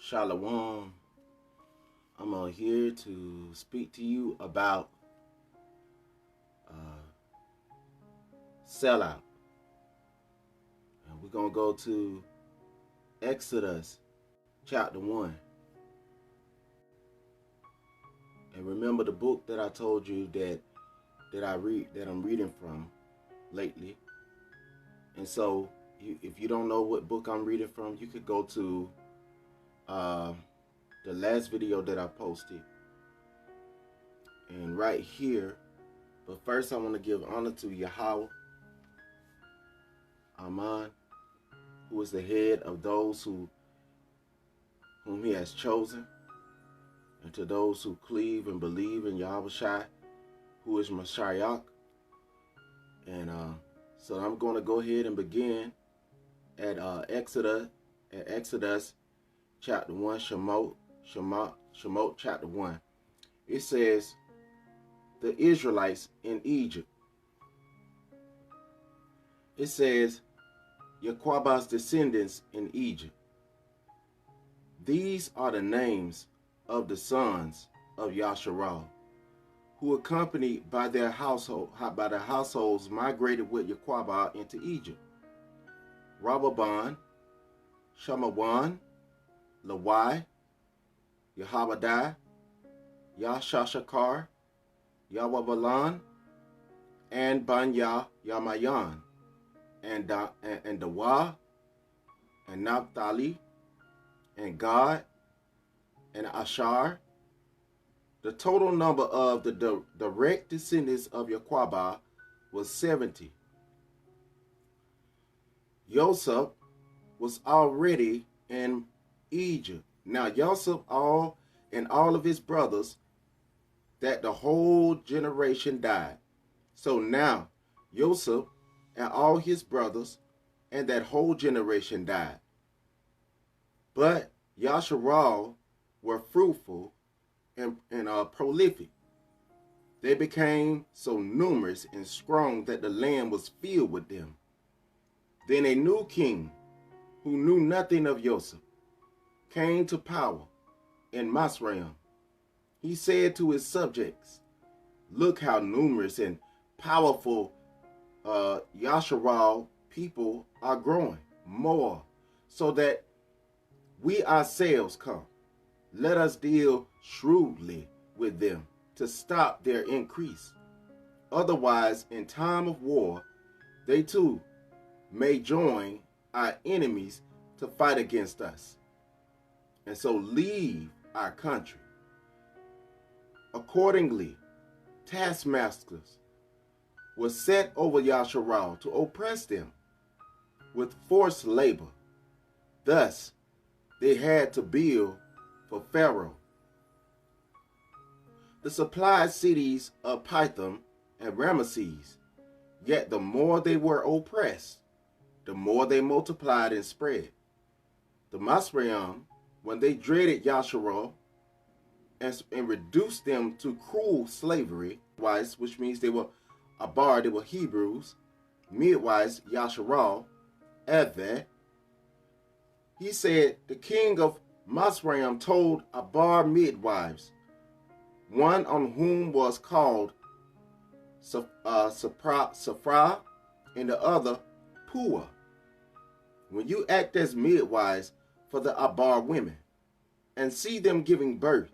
Shalom. I'm here to speak to you about sellout. And we're going to go to Exodus chapter 1. And remember the book that I told you that I'm reading from lately. And so if you don't know what book I'm reading from, you could go to the last video that I posted. And right here, but first I want to give honor to Yahweh Aman, who is the head of those whom he has chosen, and to those who cleave and believe in Yahweh Shai, who is Mashiach. And so I'm going to go ahead and begin at Exodus chapter 1, Shemot chapter 1. It says, the Israelites in Egypt. It says, Yaquabah's descendants in Egypt. These are the names of the sons of Yasharal, who accompanied by their households migrated with Yaquabah into Egypt. Rababan, Shamawan, Lawai, Yahabadai, Yashashakar, Yawabalan, and Banya Yamayan, and Dawa, and Naphtali, and Gad, and Ashar. The total number of the direct descendants of Yaquabah was 70. Joseph was already in Egypt. Now Joseph and all of his brothers, that the whole generation died. So now Joseph and all his brothers and that whole generation died. But Yasharal were fruitful and prolific. They became so numerous and strong that the land was filled with them. Then a new king, who knew nothing of Joseph, came to power in Masraim. He said to his subjects, look how numerous and powerful Yasharal people are growing more, so that we ourselves come. Let us deal shrewdly with them to stop their increase. Otherwise, in time of war, they too may join our enemies to fight against us, and so leave our country. Accordingly, taskmasters were set over Yasharal to oppress them with forced labor. Thus, they had to build for Pharaoh the supplied cities of Pithom and Ramesses. Yet the more they were oppressed, the more they multiplied and spread. The Masraim, when they dreaded Yasharal and reduced them to cruel slavery, which means they were Abar, they were Hebrews, midwives, Yasharal, �hwɪdɛ. He said, the king of Masraim told Abar midwives, one on whom was called Safra, and the other Pua, when you act as midwives for the Abar women, and see them giving birth,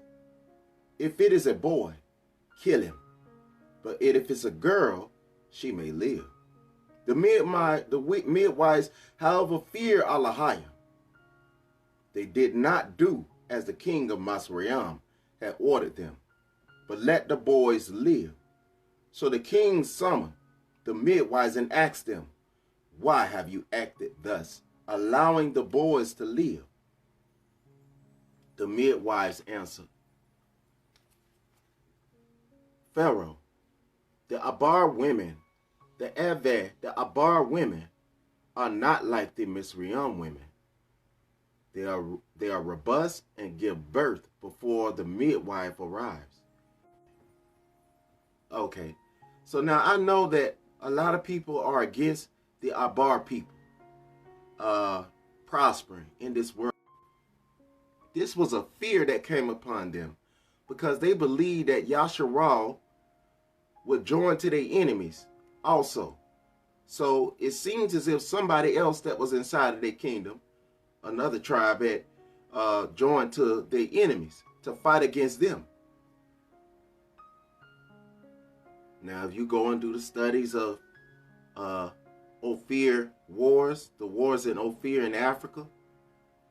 if it is a boy, kill him. But if it's a girl, she may live. The midwives, however, fear Alahayam. They did not do as the king of Masraim had ordered them, but let the boys live. So the king summoned the midwives and asked them, why have you acted thus, allowing the boys to live? The midwives answered, Pharaoh, the Abar women, the �hwɪdɛ, the Abar women, are not like the Misraim women. They are robust and give birth before the midwife arrives. Okay, so now I know that a lot of people are against the Abar people prospering in this world. This was a fear that came upon them because they believed that Yasharal would join to their enemies also. So it seems as if somebody else that was inside of their kingdom, another tribe, had joined to their enemies to fight against them. Now, if you go and do the studies of Ophir wars, the wars in Ophir in Africa,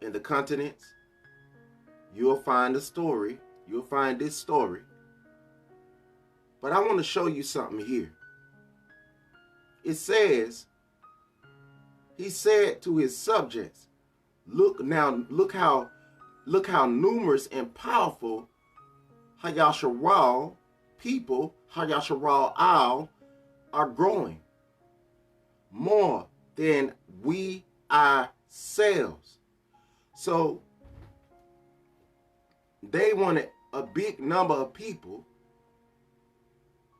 in the continents, you'll find a story. You'll find this story. But I want to show you something here. It says, he said to his subjects, look how numerous and powerful Hayasharal people, Hayasharal Al, are growing, more than we ourselves. So they wanted a big number of people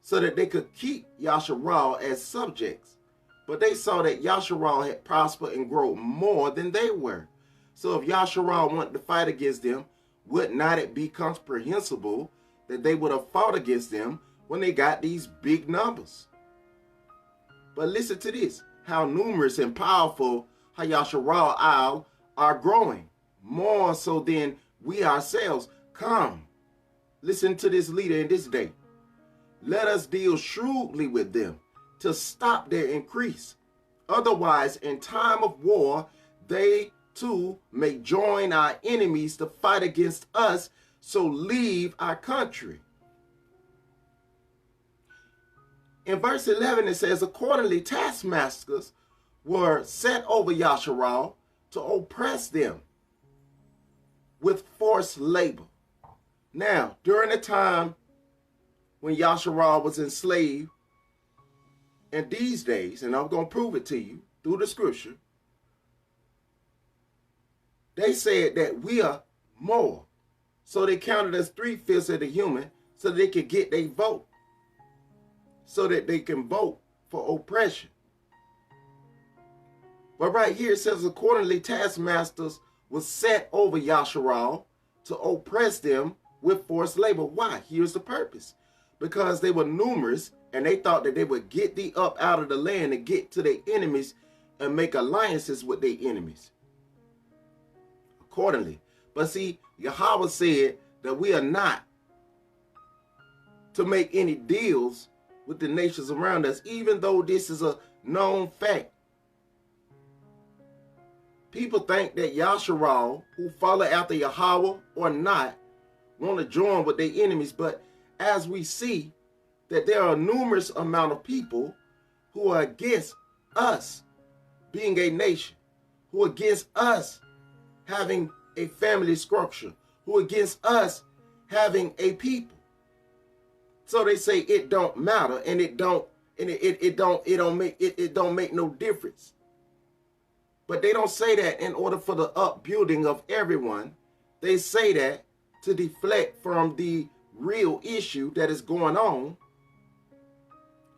so that they could keep Yasharal as subjects. But they saw that Yasharal had prospered and grown more than they were. So if Yasharal wanted to fight against them, would not it be comprehensible that they would have fought against them when they got these big numbers? But listen to this, how numerous and powerful Hayasharal Al are growing, more so than we ourselves. Come, listen to this leader in this day. Let us deal shrewdly with them to stop their increase. Otherwise, in time of war, they too may join our enemies to fight against us, so leave our country. In verse 11, it says, accordingly, taskmasters were set over Yasharal to oppress them with forced labor. Now, during the time when Yasharal was enslaved, and these days, and I'm going to prove it to you through the scripture, they said that we are more. So they counted us 3/5 of the human so that they could get their vote, so that they can vote for oppression. But right here it says, accordingly, taskmasters were set over Yasharal to oppress them with forced labor. Why? Here's the purpose. Because they were numerous and they thought that they would get thee up out of the land and get to their enemies and make alliances with their enemies. Accordingly. But see, Yahweh said that we are not to make any deals with the nations around us, even though this is a known fact. People think that Yasharal, who follow after Yahweh or not, want to join with their enemies, but as we see that there are a numerous amount of people who are against us being a nation, who are against us having a family structure, who are against us having a people. So they say it don't matter, and it don't make no difference. But they don't say that in order for the upbuilding of everyone. They say that to deflect from the real issue that is going on.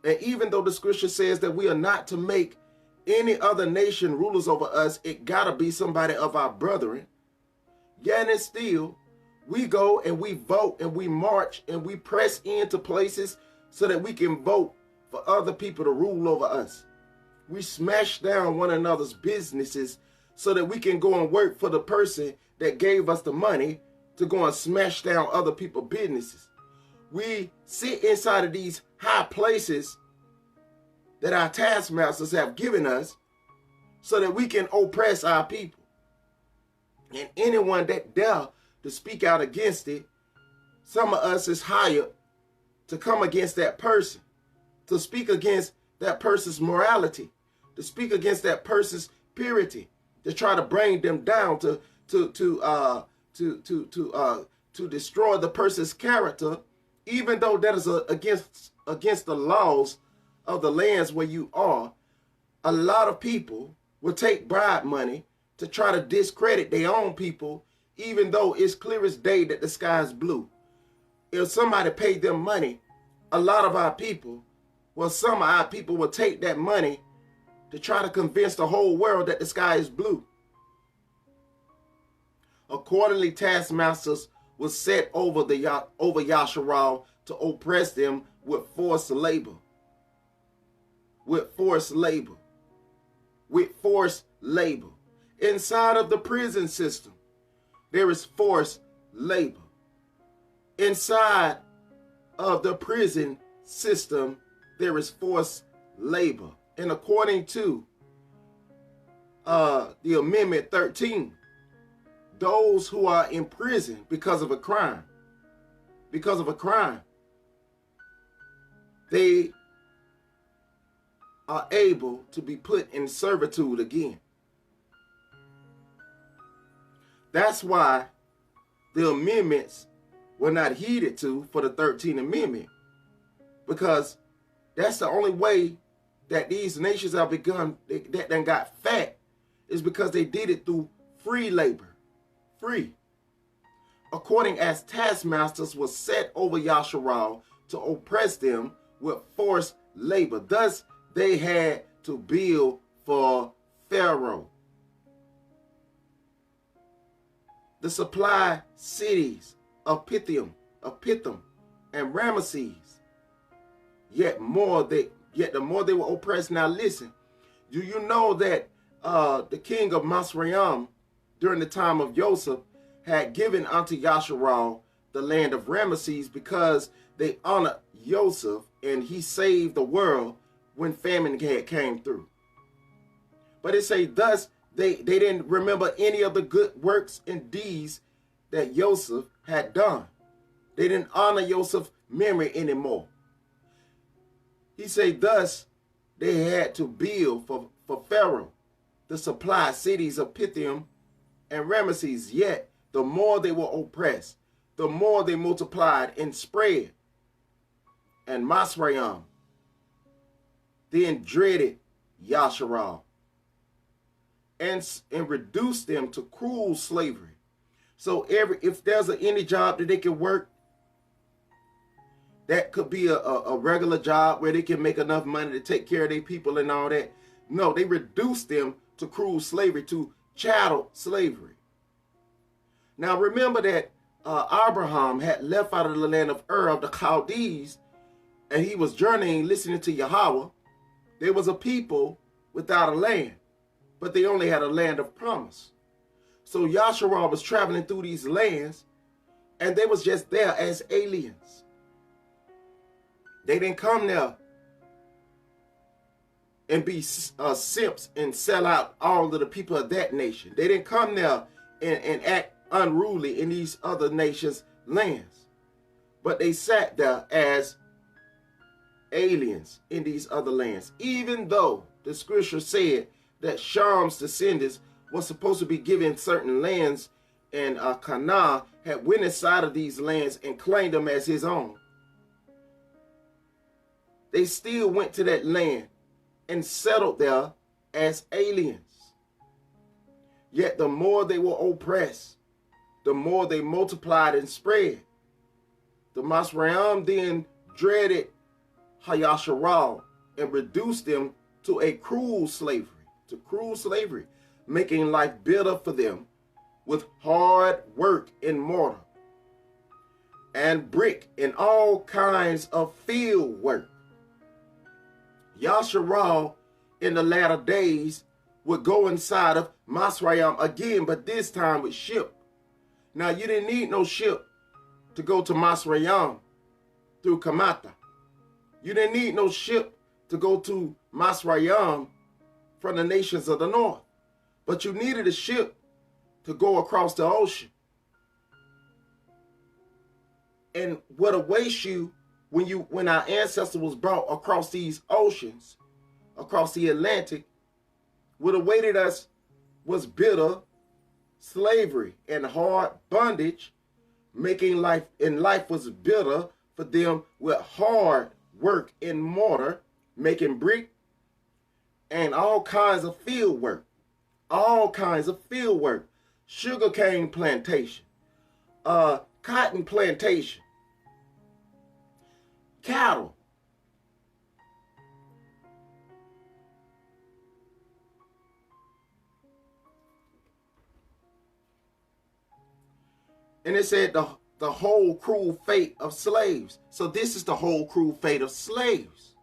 And even though the scripture says that we are not to make any other nation rulers over us, it gotta be somebody of our brethren. Yet and still, we go and we vote and we march and we press into places so that we can vote for other people to rule over us. We smash down one another's businesses so that we can go and work for the person that gave us the money to go and smash down other people's businesses. We sit inside of these high places that our taskmasters have given us so that we can oppress our people. And anyone that dare to speak out against it, some of us is hired to come against that person, to speak against that person's morality, to speak against that person's purity, to try to bring them down, to destroy the person's character, even though that is against the laws of the lands where you are. A lot of people will take bribe money to try to discredit their own people, even though it's clear as day that the sky is blue. If somebody paid them money, a lot of our people, well, some of our people will take that money to try to convince the whole world that the sky is blue. Accordingly, taskmasters was set over Yasharal to oppress them with forced labor. With forced labor. With forced labor. Inside of the prison system, there is forced labor. Inside of the prison system, there is forced labor. And according to the Amendment 13, those who are in prison because of a crime, they are able to be put in servitude again. That's why the amendments were not heeded to for the 13th Amendment, because that's the only way that these nations have begun, that then got fat, is because they did it through free labor. Free. According as taskmasters was set over Yasharal to oppress them with forced labor. Thus they had to build for Pharaoh the supply cities of Pithom and Ramesses. Yet the more they were oppressed. Now listen, do you know that the king of Masrayam during the time of Joseph had given unto Yasharal the land of Ramesses because they honored Joseph and he saved the world when famine came through. But it say thus they didn't remember any of the good works and deeds that Joseph had done. They didn't honor Joseph's memory anymore. He said thus they had to build for Pharaoh the supply cities of Pithom and Ramesses. Yet the more they were oppressed, the more they multiplied and spread. And Masrayam then dreaded Yasharal and reduced them to cruel slavery. So if there's any job that they can work, that could be a regular job where they can make enough money to take care of their people and all that. No, they reduced them to cruel slavery, to chattel slavery. Now remember that Abraham had left out of the land of Ur of the Chaldees, and he was journeying listening to Yahweh. There was a people without a land, but they only had a land of promise. So Yasharal was traveling through these lands, and they was just there as aliens. They didn't come there and be simps and sell out all of the people of that nation. They didn't come there and act unruly in these other nations' lands. But they sat there as aliens in these other lands. Even though the scripture said that Sham's descendants was supposed to be given certain lands, and Canaan had went inside of these lands and claimed them as his own. They still went to that land and settled there as aliens. Yet the more they were oppressed, the more they multiplied and spread. The Masrayam then dreaded Yasharal and reduced them to a cruel slavery, making life bitter for them with hard work in mortar and brick and all kinds of field work. Yasharal in the latter days would go inside of Masrayam again, but this time with ship. Now you didn't need no ship to go to Masrayam through Kamata. You didn't need no ship to go to Masrayam from the nations of the north. But you needed a ship to go across the ocean. And what awaits you when our ancestor was brought across these oceans, across the Atlantic, what awaited us was bitter slavery and hard bondage, making life was bitter for them with hard work in mortar, making brick, and all kinds of field work. Sugarcane plantation, cotton plantation, cattle. And it said the whole cruel fate of slaves. So this is the whole cruel fate of slaves.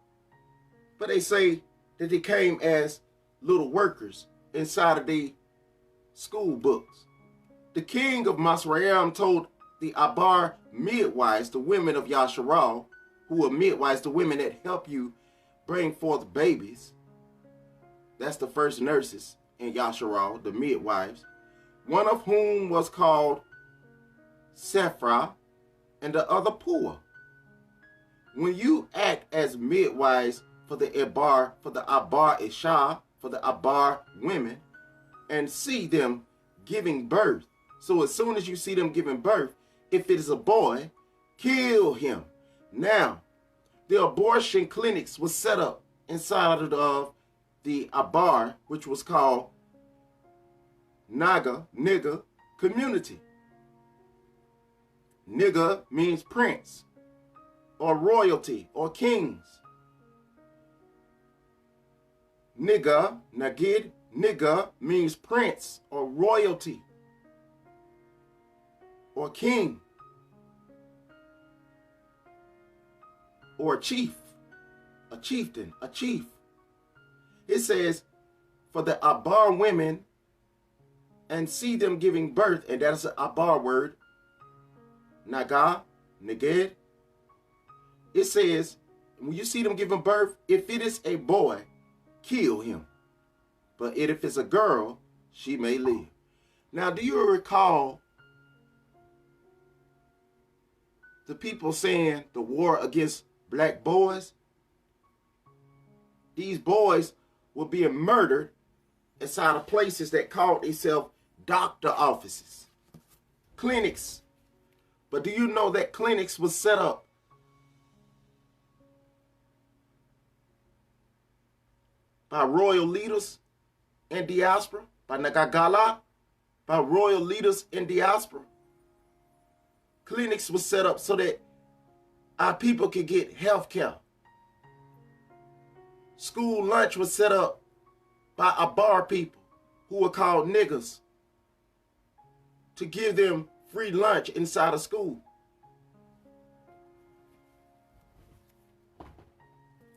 But they say that they came as little workers inside of the school books. The king of Masrayam told the Abar midwives, the women of Yasharal, who are midwives, the women that help you bring forth babies. That's the first nurses in Yasharal, the midwives, one of whom was called Sephra and the other Pua. When you act as midwives for the Abar Isha, for the Abar women, and see them giving birth. So as soon as you see them giving birth, if it is a boy, kill him. Now, the abortion clinics was set up inside of the Abar, which was called nigger community. Nigger means prince, or royalty, or kings. Nigger means prince, or royalty, or king, or a chief, a chieftain, a chief. It says, for the Abar women, and see them giving birth, and that is an Abar word, neged. It says, when you see them giving birth, if it is a boy, kill him. But if it's a girl, she may live. Now, do you recall the people saying the war against black boys? These boys were being murdered inside of places that called themselves doctor offices, clinics. But do you know that clinics was set up by royal leaders in diaspora, by Nagagala, by royal leaders in diaspora? Clinics was set up so that our people could get health care. School lunch was set up by Abar people who were called niggers to give them free lunch inside of school.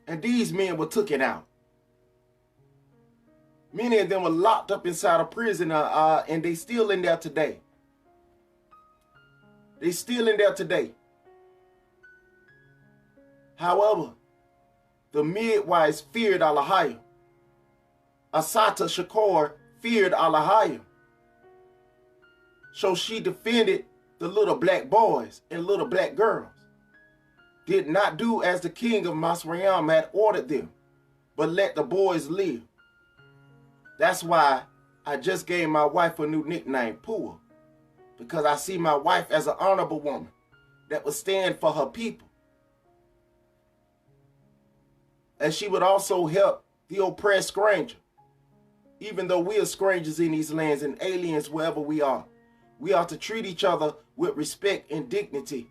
And these men were taken out. Many of them were locked up inside a prison, and they still in there today. They still in there today. However, the midwives feared Alahayam. Asata Shakor feared Alahayam. So she defended the little black boys and little black girls. Did not do as the king of Masrayam had ordered them, but let the boys live. That's why I just gave my wife a new nickname, Pua, because I see my wife as an honorable woman that would stand for her people. And she would also help the oppressed stranger. Even though we are strangers in these lands and aliens wherever we are to treat each other with respect and dignity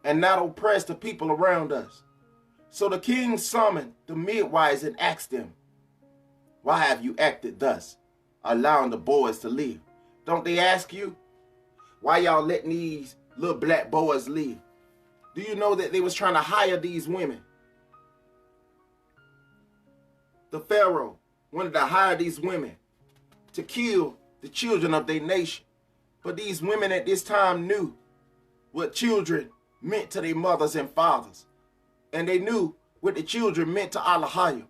and not oppress the people around us. So the king summoned the midwives and asked them, why have you acted thus, allowing the boys to live? Don't they ask you, why y'all letting these little black boys live? Do you know that they was trying to hire these women? The Pharaoh wanted to hire these women to kill the children of their nation. But these women at this time knew what children meant to their mothers and fathers. And they knew what the children meant to Alahayam.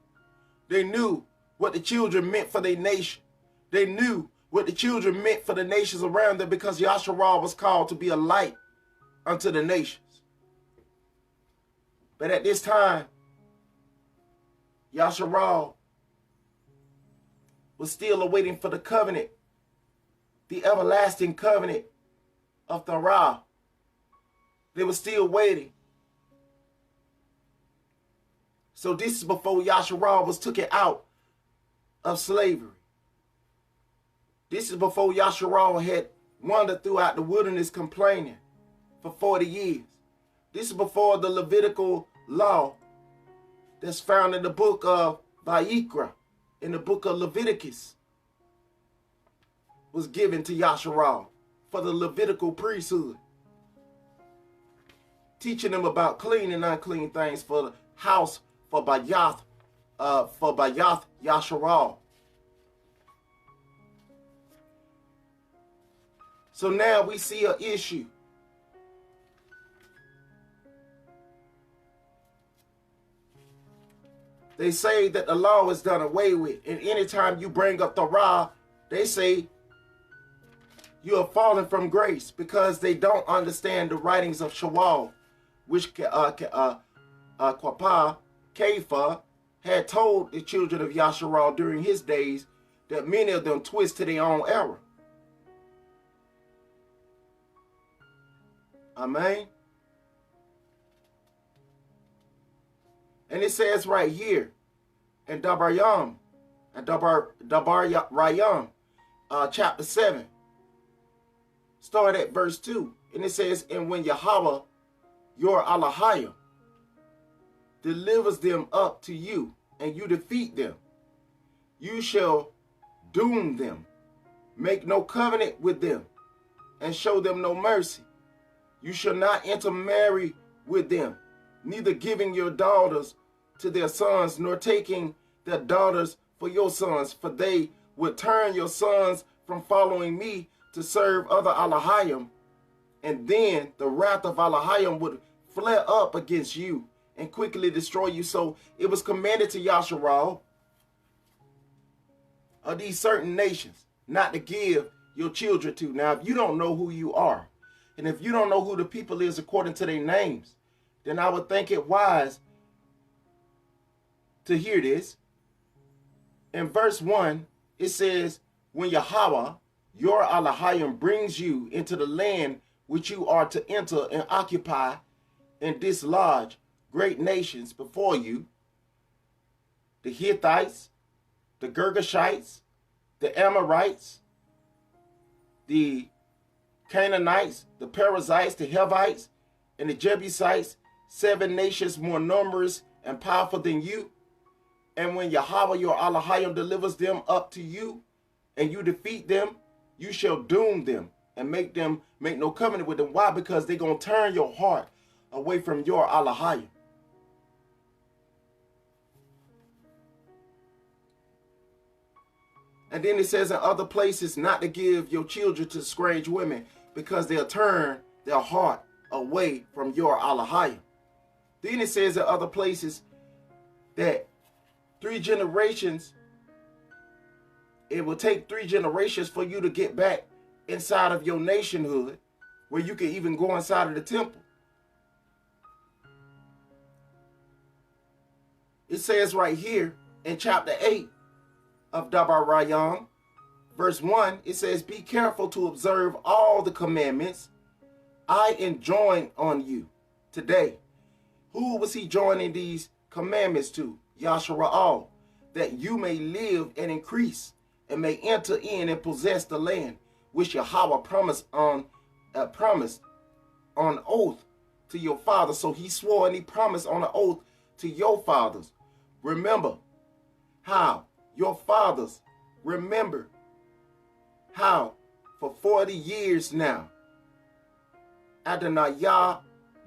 They knew what the children meant for their nation. They knew what the children meant for the nations around them, because Yasharal was called to be a light unto the nations. But at this time, Yasharal was still awaiting for the covenant, the everlasting covenant of Thara. They were still waiting. So this is before Yasharal was taken out of slavery. This is before Yasharal had wandered throughout the wilderness complaining for 40 years. This is before the Levitical law that's found in the book of Vayikra, in the book of Leviticus, was given to Yasharal for the Levitical priesthood. Teaching them about clean and unclean things for the house for Bayath Yasharal. So now we see an issue. They say that the law is done away with, and anytime you bring up the Torah, they say you are falling from grace because they don't understand the writings of Shawal, which Kepha had told the children of Yasharal during his days that many of them twist to their own error. Amen. And it says right here in Dabar Rayam, chapter 7, start at verse 2. And it says, and when Yahweh, your Alahayam, delivers them up to you, and you defeat them, you shall doom them, make no covenant with them, and show them no mercy. You shall not intermarry with them, neither giving your daughters to their sons, nor taking their daughters for your sons, for they would turn your sons from following me to serve other Alahayam, and then the wrath of Alahayam would flare up against you and quickly destroy you. So it was commanded to Yasharal of these certain nations not to give your children to. Now, if you don't know who you are, and if you don't know who the people is according to their names, then I would think it wise to hear this. In verse 1, it says, when Yahweh, your Alahayam, brings you into the land which you are to enter and occupy and dislodge great nations before you, the Hittites, the Girgashites, the Amorites, the Canaanites, the Perizzites, the Hivites, and the Jebusites, 7 nations more numerous and powerful than you. And when Yahweh your Alahayam delivers them up to you, and you defeat them, you shall doom them and make no covenant with them. Why? Because they're going to turn your heart away from your Alahayam. And then it says in other places not to give your children to strange women, because they'll turn their heart away from your Alahayam. Then it says in other places that 3 generations, it will take 3 generations for you to get back inside of your nationhood, where you can even go inside of the temple. It says right here in chapter 8 of Dabar Rayam, verse 1, it says, be careful to observe all the commandments I enjoin on you today. Who was he joining these commandments to? Yasharal, that you may live and increase and may enter in and possess the land which Yahweh promised on oath to your fathers. So he swore and he promised on an oath to your fathers. Remember how your fathers, remember how for 40 years now Adonai Yah,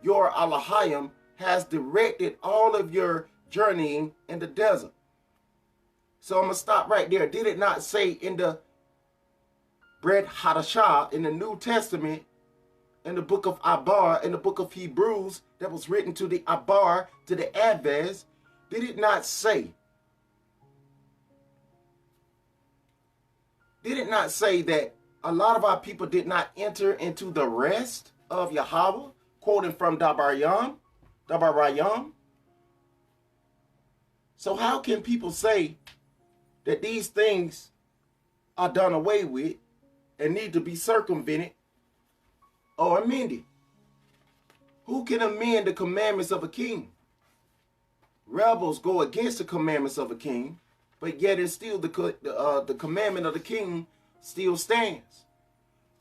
your Alahayam, has directed all of your journeying in the desert. So I'm going to stop right there. Did it not say in the Brit Hadashah in the New Testament, in the book of Abar, in the book of Hebrews, that was written to the Abar, to the Advez, did it not say that a lot of our people did not enter into the rest of Yahweh? Quoting from Dabar Rayam. So how can people say that these things are done away with and need to be circumvented or amended? Who can amend the commandments of a king? Rebels go against the commandments of a king, but yet and still the commandment of the king still stands.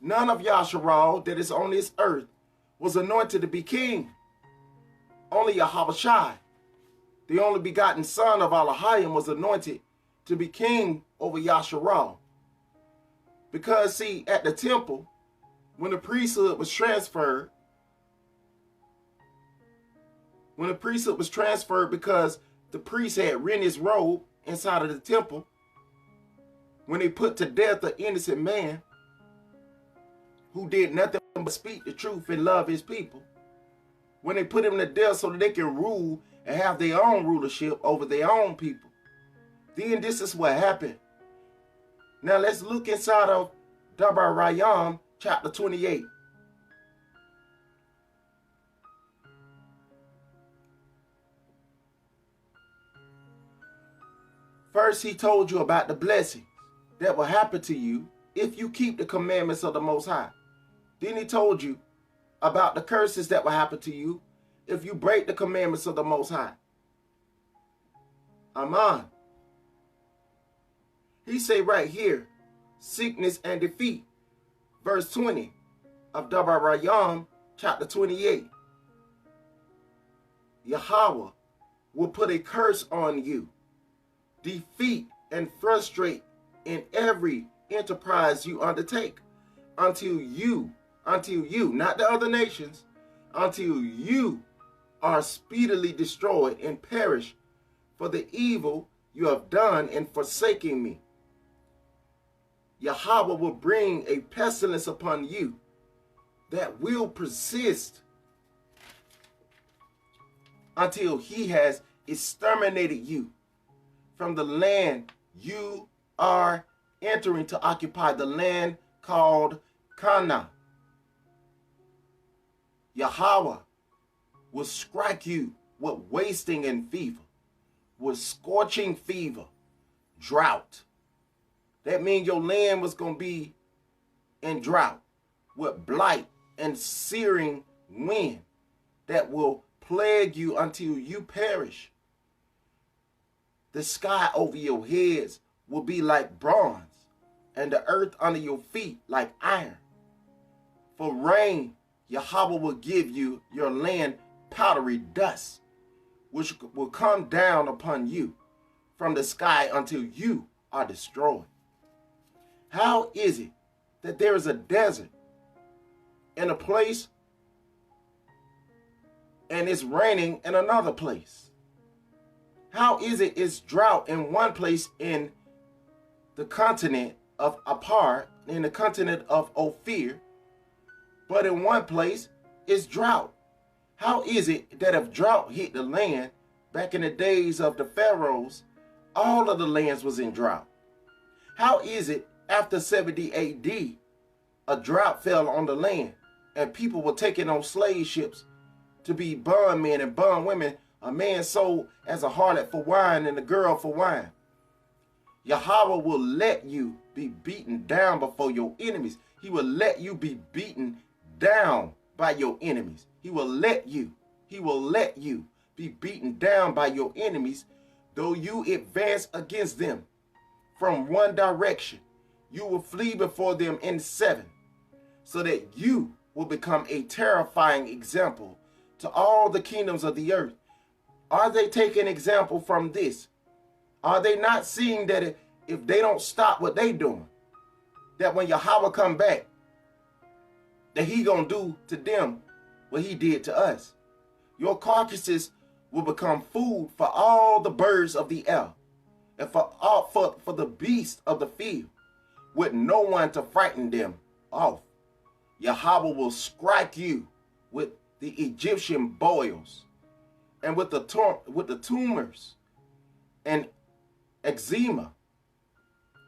None of Yasharal that is on this earth was anointed to be king. Only Yahushua, the only begotten son of Alahayam, was anointed to be king over Yasharal. Because see, at the temple, when the priesthood was transferred, because the priest had rent his robe inside of the temple, when they put to death an innocent man who did nothing but speak the truth and love his people, when they put him to death so that they can rule and have their own rulership over their own people, then this is what happened. Now let's look inside of Alahayam chapter 28. First, he told you about the blessings that will happen to you if you keep the commandments of the Most High. Then he told you about the curses that will happen to you if you break the commandments of the Most High. Amen. He say right here, sickness and defeat. Verse 20 of Alahayam chapter 28. Yahweh will put a curse on you, defeat and frustrate in every enterprise you undertake, until you, not the other nations, until you are speedily destroyed and perish for the evil you have done in forsaking me. Yahweh will bring a pestilence upon you that will persist until he has exterminated you from the land you are entering to occupy, the land called Canaan. Yahweh will strike you with wasting and fever, with scorching fever, drought. That means your land was going to be in drought, with blight and searing wind that will plague you until you perish. The sky over your heads will be like bronze, and the earth under your feet like iron. For rain, Yahweh will give you your land powdery dust, which will come down upon you from the sky until you are destroyed. How is it that there is a desert in a place and it's raining in another place? How is it it's drought in one place in the continent of Apar, in the continent of Ophir, but in one place it's drought? How is it that if drought hit the land back in the days of the pharaohs, all of the lands was in drought? How is it after 70 AD, a drought fell on the land and people were taken on slave ships to be bondmen and bondwomen, a man sold as a harlot for wine and a girl for wine? Yahweh will let you be beaten down before your enemies. He will let you be beaten down by your enemies. He will let you be beaten down by your enemies, though you advance against them from one direction. You will flee before them in 7, so that you will become a terrifying example to all the kingdoms of the earth. Are they taking example from this? Are they not seeing that if they don't stop what they doing, that when Yahweh come back, that he gonna do to them what he did to us? Your carcasses will become food for all the birds of the air and for the beasts of the field, with no one to frighten them off. Yahweh will strike you with the Egyptian boils and with the tumors and eczema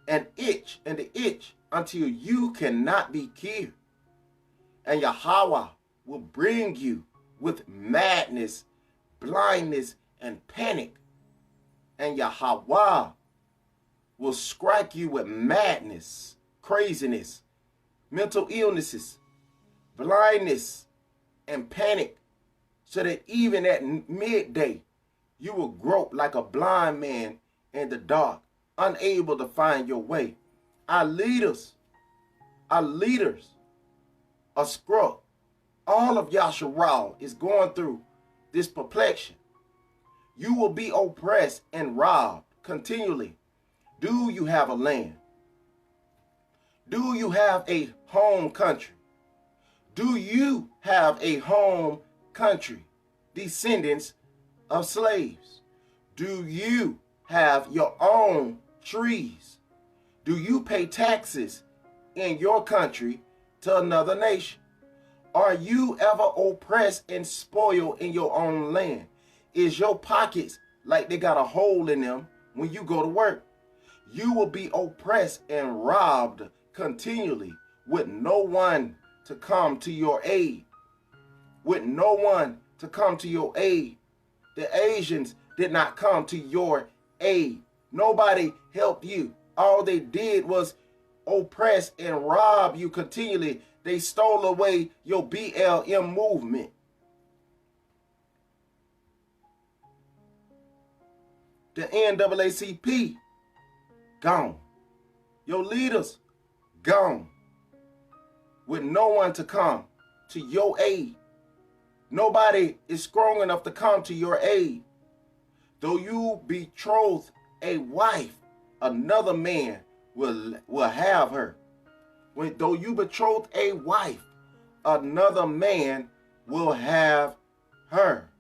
and the itch until you cannot be killed. And Yahweh will bring you with madness, blindness, and panic. And Yahweh will strike you with madness, craziness, mental illnesses, blindness, and panic, so that even at midday, you will grope like a blind man in the dark, unable to find your way. Our leaders are screwed. All of Yasharal is going through this perplexion. You will be oppressed and robbed continually. Do you have a land? Do you have a home country? Do you have a home country, descendants of slaves? Do you have your own trees? Do you pay taxes in your country to another nation? Are you ever oppressed and spoiled in your own land? Is your pockets like they got a hole in them when you go to work? You will be oppressed and robbed continually with no one to come to your aid. With no one to come to your aid. The Asians did not come to your aid. Nobody helped you. All they did was oppress and rob you continually. They stole away your BLM movement. The NAACP, gone. Your leaders, gone. With no one to come to your aid. Nobody is strong enough to come to your aid. Though you betroth a wife, another man will have her. Though you betroth a wife, another man will have her.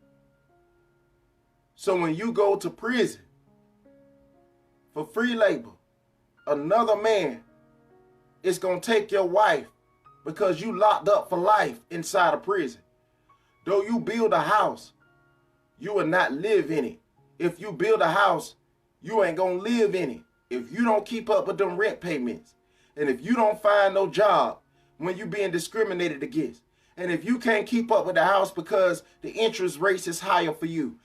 So when you go to prison for free labor, another man is going to take your wife because you locked up for life inside a prison. Though you build a house, you will not live in it. If you build a house, you ain't going to live in it. If you don't keep up with them rent payments, and if you don't find no job when you being discriminated against, and if you can't keep up with the house because the interest rate is higher for you,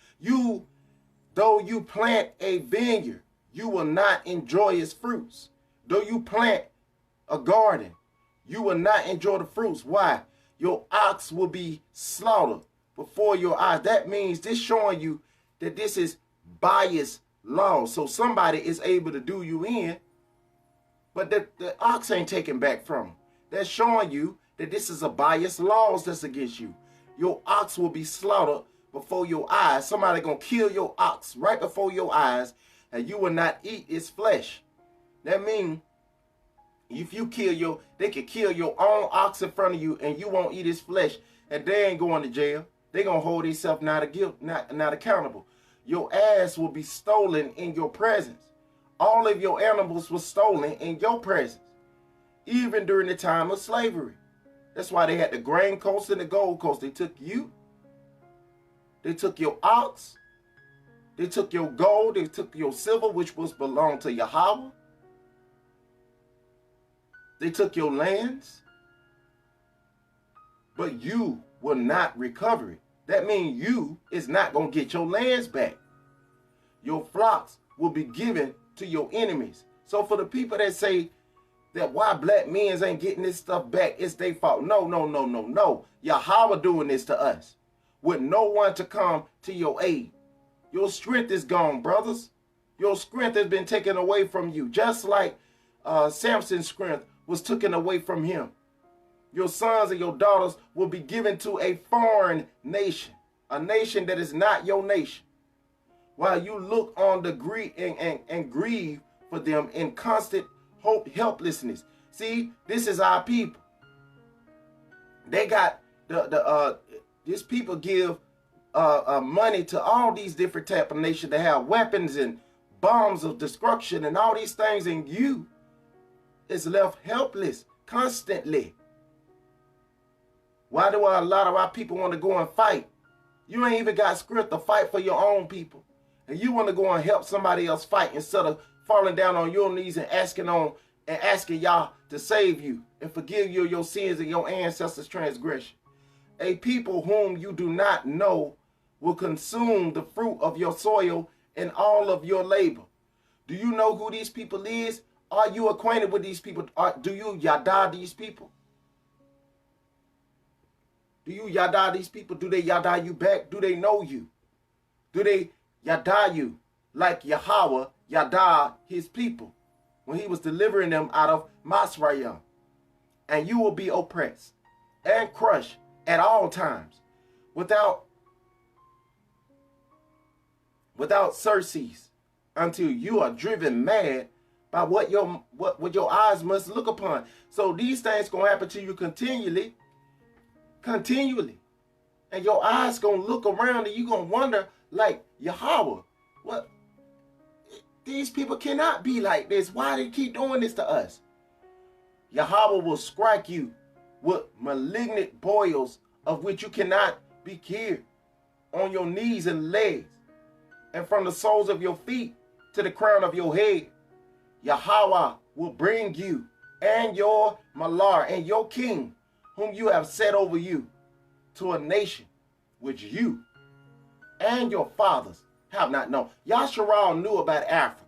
though you plant a vineyard, you will not enjoy its fruits. Though you plant a garden, you will not enjoy the fruits. Why? Your ox will be slaughtered before your eyes. That means this showing you that this is biased law. So somebody is able to do you in, but the ox ain't taken back from them. That's showing you that this is a biased laws that's against you. Your ox will be slaughtered before your eyes. Somebody gonna kill your ox right before your eyes, and you will not eat its flesh. That means if you they can kill your own ox in front of you and you won't eat his flesh, and they ain't going to jail. They gonna hold themselves not accountable. Your ass will be stolen in your presence. All of your animals were stolen in your presence, even during the time of slavery. That's why they had the grain coast and the gold coast. They took you. They took your ox. They took your gold. They took your silver, which was belonged to Yahweh. They took your lands. But you will not recover it. That means you is not going to get your lands back. Your flocks will be given to your enemies. So for the people that say that why black men ain't getting this stuff back, it's their fault. No, no, no, no, no. Yahweh doing this to us with no one to come to your aid. Your strength is gone, brothers. Your strength has been taken away from you, just like Samson's strength was taken away from him. Your sons and your daughters will be given to a foreign nation, a nation that is not your nation. While you look on the and grieve for them in constant helplessness. See, this is our people. They got these people give money to all these different type of nations that have weapons and bombs of destruction and all these things, and you is left helpless constantly. Why do a lot of our people want to go and fight? You ain't even got script to fight for your own people. And you want to go and help somebody else fight instead of falling down on your knees and asking Yah to save you and forgive you your sins and your ancestors' transgression. A people whom you do not know will consume the fruit of your soil and all of your labor. Do you know who these people is? Are you acquainted with these people? Do you yada these people? Do you yada these people? Do they yada you back? Do they know you? Do they yada you like Yahweh yada his people when he was delivering them out of Masrayam? And you will be oppressed and crushed at all times without surcease until you are driven mad by what your eyes must look upon. So these things gonna happen to you continually continually. And your eyes going to look around and you're going to wonder, like, Yahweh, what? These people cannot be like this. Why do they keep doing this to us? Yahweh will strike you with malignant boils of which you cannot be cured, on your knees and legs, and from the soles of your feet to the crown of your head. Yahweh will bring you and your malar and your king, whom you have set over you, to a nation which you and your fathers have not known. Yasharal knew about Africa.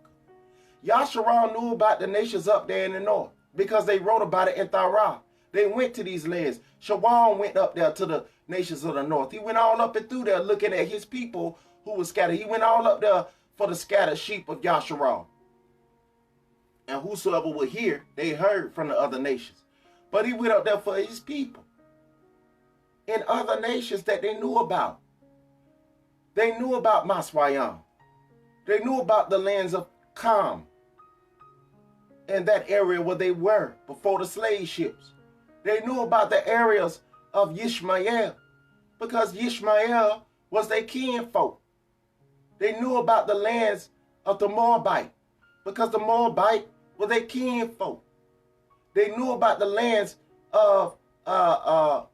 Yasharal knew about the nations up there in the north because they wrote about it in Thara. They went to these lands. Shawal went up there to the nations of the north. He went all up and through there looking at his people who were scattered. He went all up there for the scattered sheep of Yasharal. And whosoever would hear, they heard from the other nations. But he went up there for his people in other nations that they knew about. They knew about Maswayam. They knew about the lands of Kam and that area where they were before the slave ships. They knew about the areas of Yishmael because Yishmael was their kinfolk. They knew about the lands of the Moabite because the Moabite were their kinfolk. They knew about the lands of Yawawa,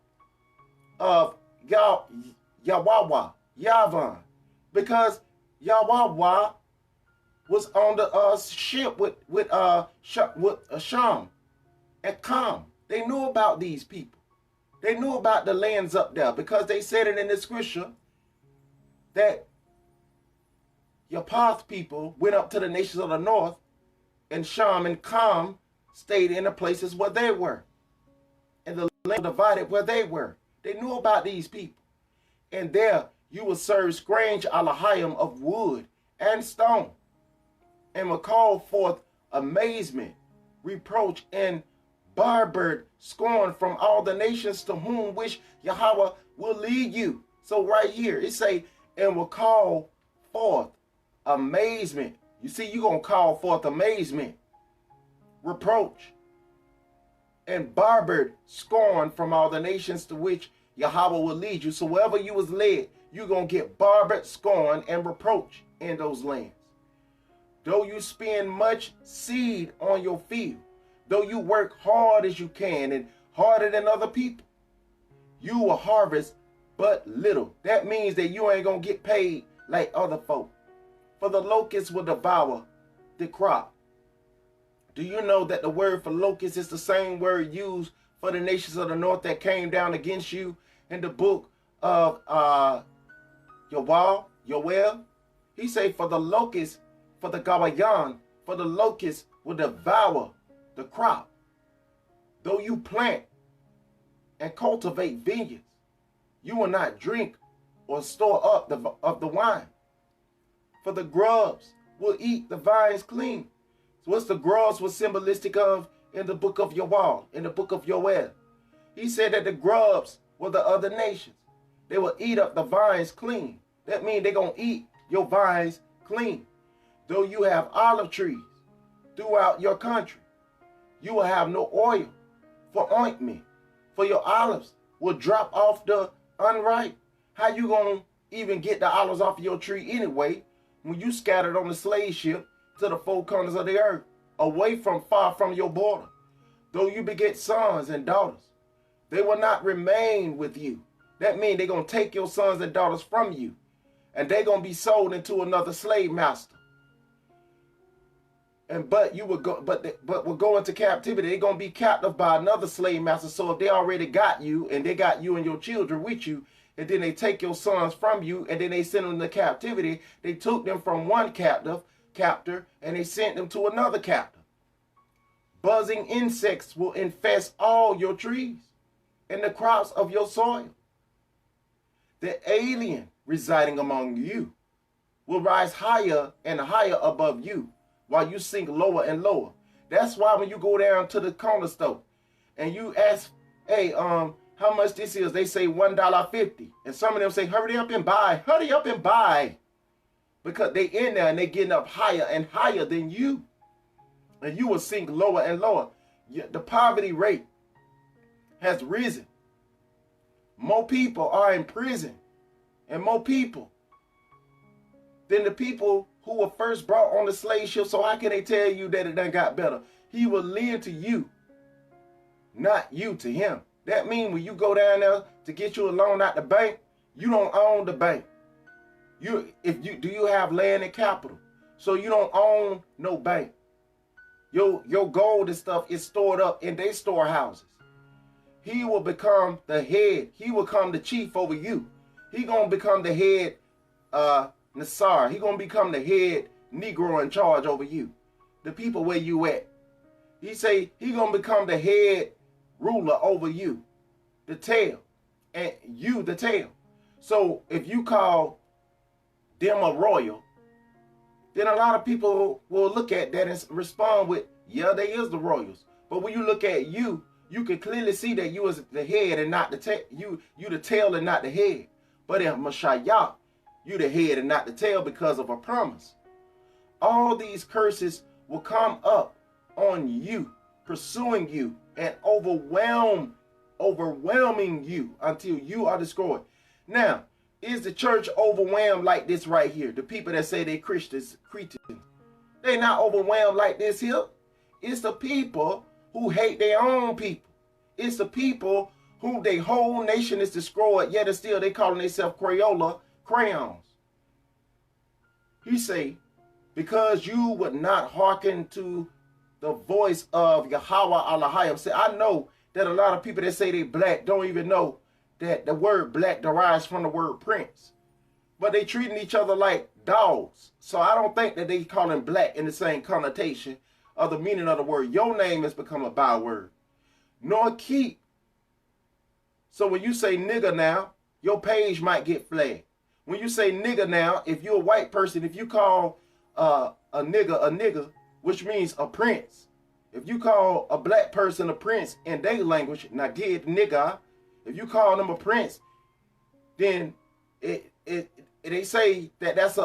Yavan, because Yawawa was on the ship with Sham and Kam. They knew about these people. They knew about the lands up there because they said it in the scripture that Yapath people went up to the nations of the north, and Sham and Kam stayed in the places where they were, and the land divided where they were. They knew about these people. And there you will serve strange Alahayam of wood and stone, and will call forth amazement, reproach, and barbared scorn from all the nations to whom which Yahweh will lead you. So right here it say, and will call forth amazement. You see, you're going to call forth amazement, reproach, and barbared scorn from all the nations to which Yahweh will lead you. So wherever you was led, you're going to get barbared scorn and reproach in those lands. Though you spend much seed on your field, though you work hard as you can and harder than other people, you will harvest but little. That means that you ain't going to get paid like other folk. For the locusts will devour the crop. Do you know that the word for locust is the same word used for the nations of the north that came down against you in the book of Yoel? He say, for the locust, for the gabayan, for the locust will devour the crop. Though you plant and cultivate vineyards, you will not drink or store up of the wine. For the grubs will eat the vines clean. So what's the grubs was symbolistic of in the book of Yoel, in the book of Yoel? He said that the grubs were the other nations. They will eat up the vines clean. That means they're going to eat your vines clean. Though you have olive trees throughout your country, you will have no oil for ointment, for your olives will drop off the unripe. How you going to even get the olives off of your tree anyway when you scattered on the slave ship to the four corners of the earth, away from far from your border? Though you beget sons and daughters, they will not remain with you. That means they're going to take your sons and daughters from you, and they're going to be sold into another slave master. And but will go into captivity. They're going to be captive by another slave master. So if they already got you, and they got you and your children with you, and then they take your sons from you, and then they send them to captivity, they took them from one captor, and they sent them to another captor. Buzzing insects will infest all your trees and the crops of your soil. The alien residing among you will rise higher and higher above you, while you sink lower and lower. That's why when you go down to the corner store and you ask, hey, how much this is? They say $1.50. And some of them say, hurry up and buy. Hurry up and buy. Because they in there and they getting up higher and higher than you. And you will sink lower and lower. The poverty rate has risen more people are in prison, and more people than the people who were first brought on the slave ship. So how can they tell you that it done got better? He will live to you, not you to him. That means when you go down there to get you a loan out the bank, you don't own the bank. Do you have land and capital? So you don't own no bank. Your gold and stuff is stored up in their storehouses. He will become the head. He will become the chief over you. He gonna become the head Nassar. He gonna become the head Negro in charge over you. The people where you at. He say he gonna become the head ruler over you. The tail. And you the tail. So if you call them a royal, then a lot of people will look at that and respond with, yeah, they is the royals. But when you look at you, you can clearly see that you is the head and not the tail. You the tail and not the head. But in Mashiach, you the head and not the tail because of a promise. All these curses will come up on you, pursuing you, and overwhelming you until you are destroyed. Now, is the church overwhelmed like this right here? The people that say they Christians, they not overwhelmed like this here. It's the people who hate their own people. It's the people who their whole nation is destroyed, yet still they calling themselves Crayola crayons. He say, because you would not hearken to the voice of Yahweh Alahayam. Say, I know that a lot of people that say they black don't even know that the word black derives from the word prince. But they treating each other like dogs. So I don't think that they calling black in the same connotation of the meaning of the word. Your name has become a byword. Nor keep. So when you say nigger now, your page might get flagged. When you say nigger now, if you're a white person, if you call a nigger, which means a prince. If you call a black person a prince in their language, nagid nigger, if you call them a prince, then they say that that's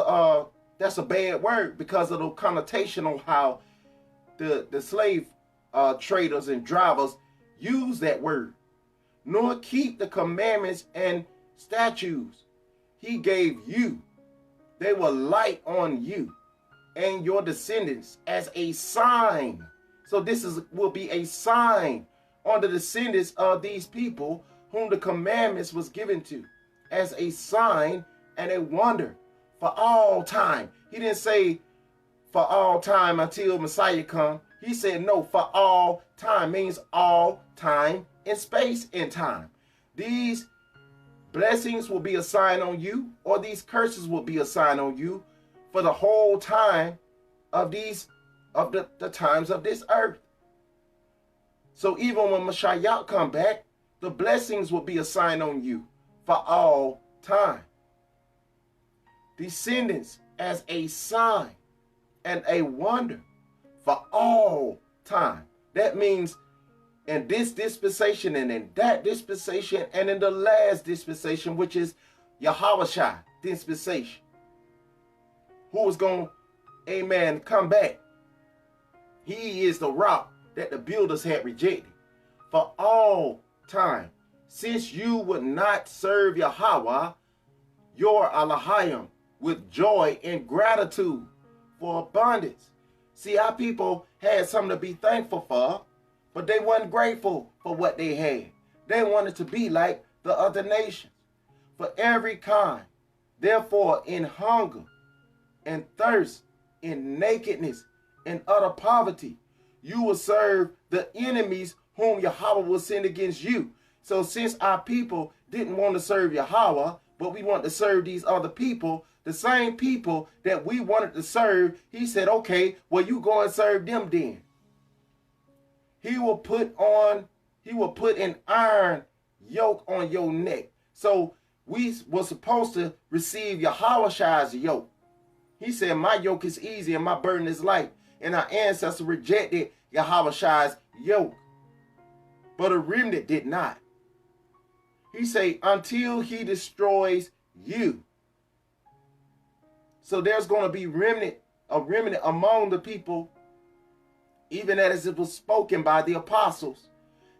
a bad word because of the connotation on how the slave traders and drivers use that word. Nor keep the commandments and statutes he gave you. They will light on you and your descendants as a sign. So this will be a sign on the descendants of these people whom the commandments was given to, as a sign and a wonder for all time. He didn't say for all time until Messiah come. He said no, for all time, means all time in space and time. These blessings will be a sign on you, or these curses will be a sign on you for the whole time of the times of this earth. So even when Mashiach come back, the blessings will be a sign on you for all time. Descendants as a sign and a wonder for all time. That means in this dispensation and in that dispensation and in the last dispensation, which is Yahushua dispensation, who is going to, amen, come back. He is the rock that the builders had rejected for all time, since you would not serve Yahweh, your Alahayam, with joy and gratitude for abundance. See, our people had something to be thankful for, but they weren't grateful for what they had. They wanted to be like the other nations, for every kind. Therefore, in hunger and thirst, in nakedness and utter poverty, you will serve the enemies whom Yahweh will send against you. So since our people didn't want to serve Yahweh, but we want to serve these other people, the same people that we wanted to serve, he said, okay, well, you go and serve them then. He will put an iron yoke on your neck. So we were supposed to receive Yahushua's yoke. He said, my yoke is easy and my burden is light. And our ancestors rejected Yahushua's yoke, but a remnant did not. He said, until he destroys you. So there's going to be a remnant among the people, even as it was spoken by the apostles,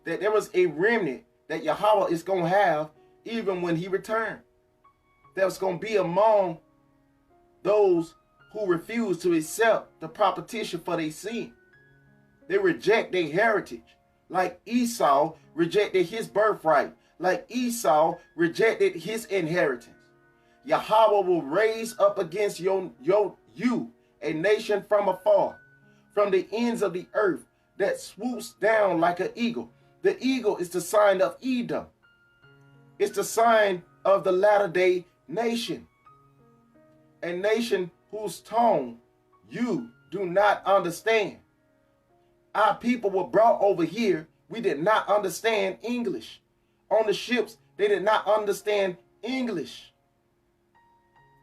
that there was a remnant that Yahweh is going to have even when he returned. There's going to be among those who refuse to accept the propitiation for their sin. They reject their heritage, like Esau rejected his birthright, like Esau rejected his inheritance. Yahweh will raise up against you a nation from afar, from the ends of the earth, that swoops down like an eagle. The eagle is the sign of Edom. It's the sign of the latter-day nation. A nation whose tongue you do not understand. Our people were brought over here. We did not understand English. On the ships, they did not understand English.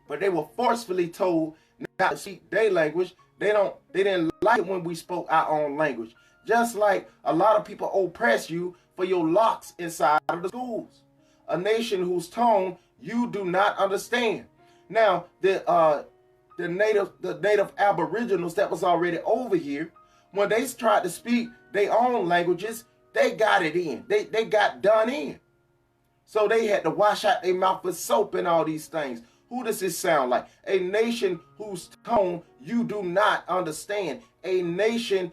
But they were forcefully told not to speak their language. They didn't like it when we spoke our own language. Just like a lot of people oppress you for your locks inside of the schools. A nation whose tongue you do not understand. Now, the native aboriginals that was already over here, when they tried to speak their own languages, they got it in. They got done in. So they had to wash out their mouth with soap and all these things. Who does this sound like? A nation whose tongue you do not understand. A nation,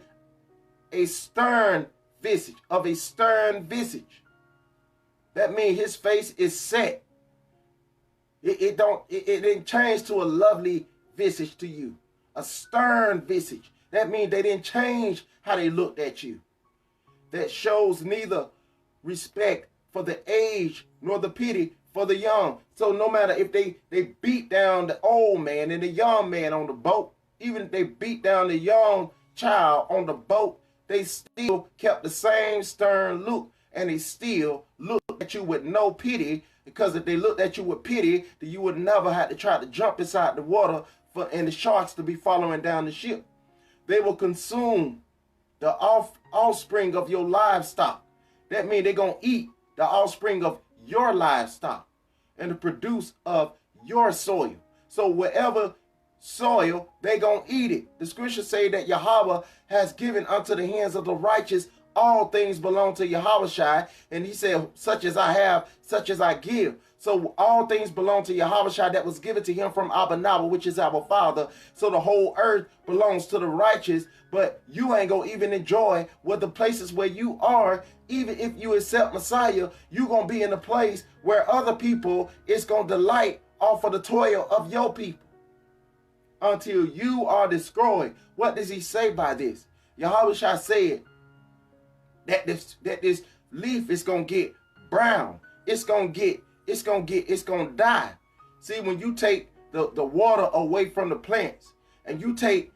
a stern visage, of a stern visage. That means his face is set. It didn't change to a lovely visage to you. A stern visage. That means they didn't change how they looked at you. That shows neither respect for the age nor the pity for the young. So no matter if they beat down the old man and the young man on the boat, even if they beat down the young child on the boat, they still kept the same stern look, and they still looked at you with no pity, because if they looked at you with pity, then you would never have to try to jump inside the water and the sharks to be following down the ship. They will consume the offspring of your livestock. That means they're going to eat the offspring of your livestock and the produce of your soil. So wherever soil, they going to eat it. The scriptures say that Yahweh has given unto the hands of the righteous all things belong to Yahweh. And he said, such as I have, such as I give. So all things belong to Yahweh that was given to him from Abba, which is our Father. So the whole earth belongs to the righteous, but you ain't going to even enjoy what the places where you are. Even if you accept Messiah, you're going to be in a place where other people is going to delight off of the toil of your people until you are destroyed. What does he say by this? Yahweh said that this leaf is going to get brown. It's going to die. See, when you take the water away from the plants, and you take,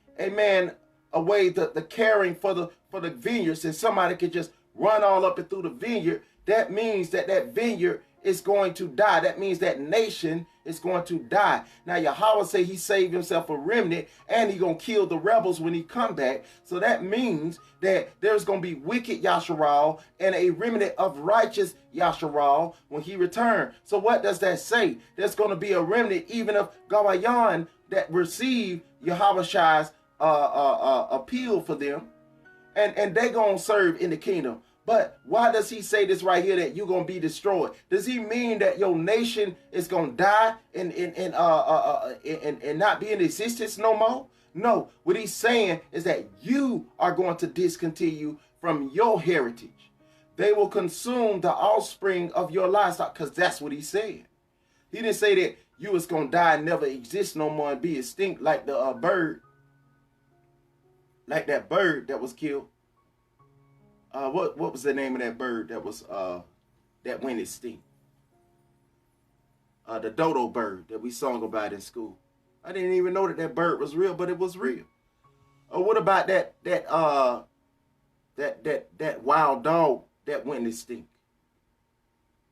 away the caring for the vineyards, and somebody could just run all up and through the vineyard, that means that vineyard is going to die. That means that nation is going to die. Now, Yahweh say he saved himself a remnant, and he going to kill the rebels when he come back. So that means that there's going to be wicked Yasharal and a remnant of righteous Yasharal when he returns. So what does that say? There's going to be a remnant even of Gawayan that receive Yahweh appeal for them, and they going to serve in the kingdom. But why does he say this right here, that you're going to be destroyed? Does he mean that your nation is going to die and not be in existence no more? No, what he's saying is that you are going to discontinue from your heritage. They will consume the offspring of your livestock, because that's what he said. He didn't say that you was going to die and never exist no more and be extinct like the bird, like that bird that was killed. What was the name of that bird that was that went extinct? The dodo bird that we sung about in school. I didn't even know that bird was real, but it was real. What about that wild dog that went extinct?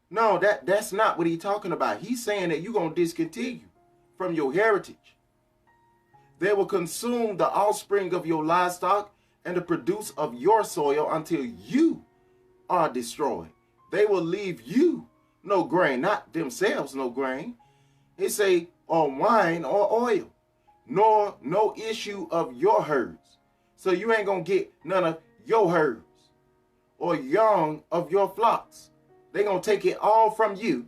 No, that's not what he's talking about. He's saying that you're gonna discontinue from your heritage. They will consume the offspring of your livestock and the produce of your soil until you are destroyed. They will leave you no grain, not themselves no grain. It say, or wine or oil, nor no issue of your herds. So you ain't gonna get none of your herds or young of your flocks. They gonna take it all from you,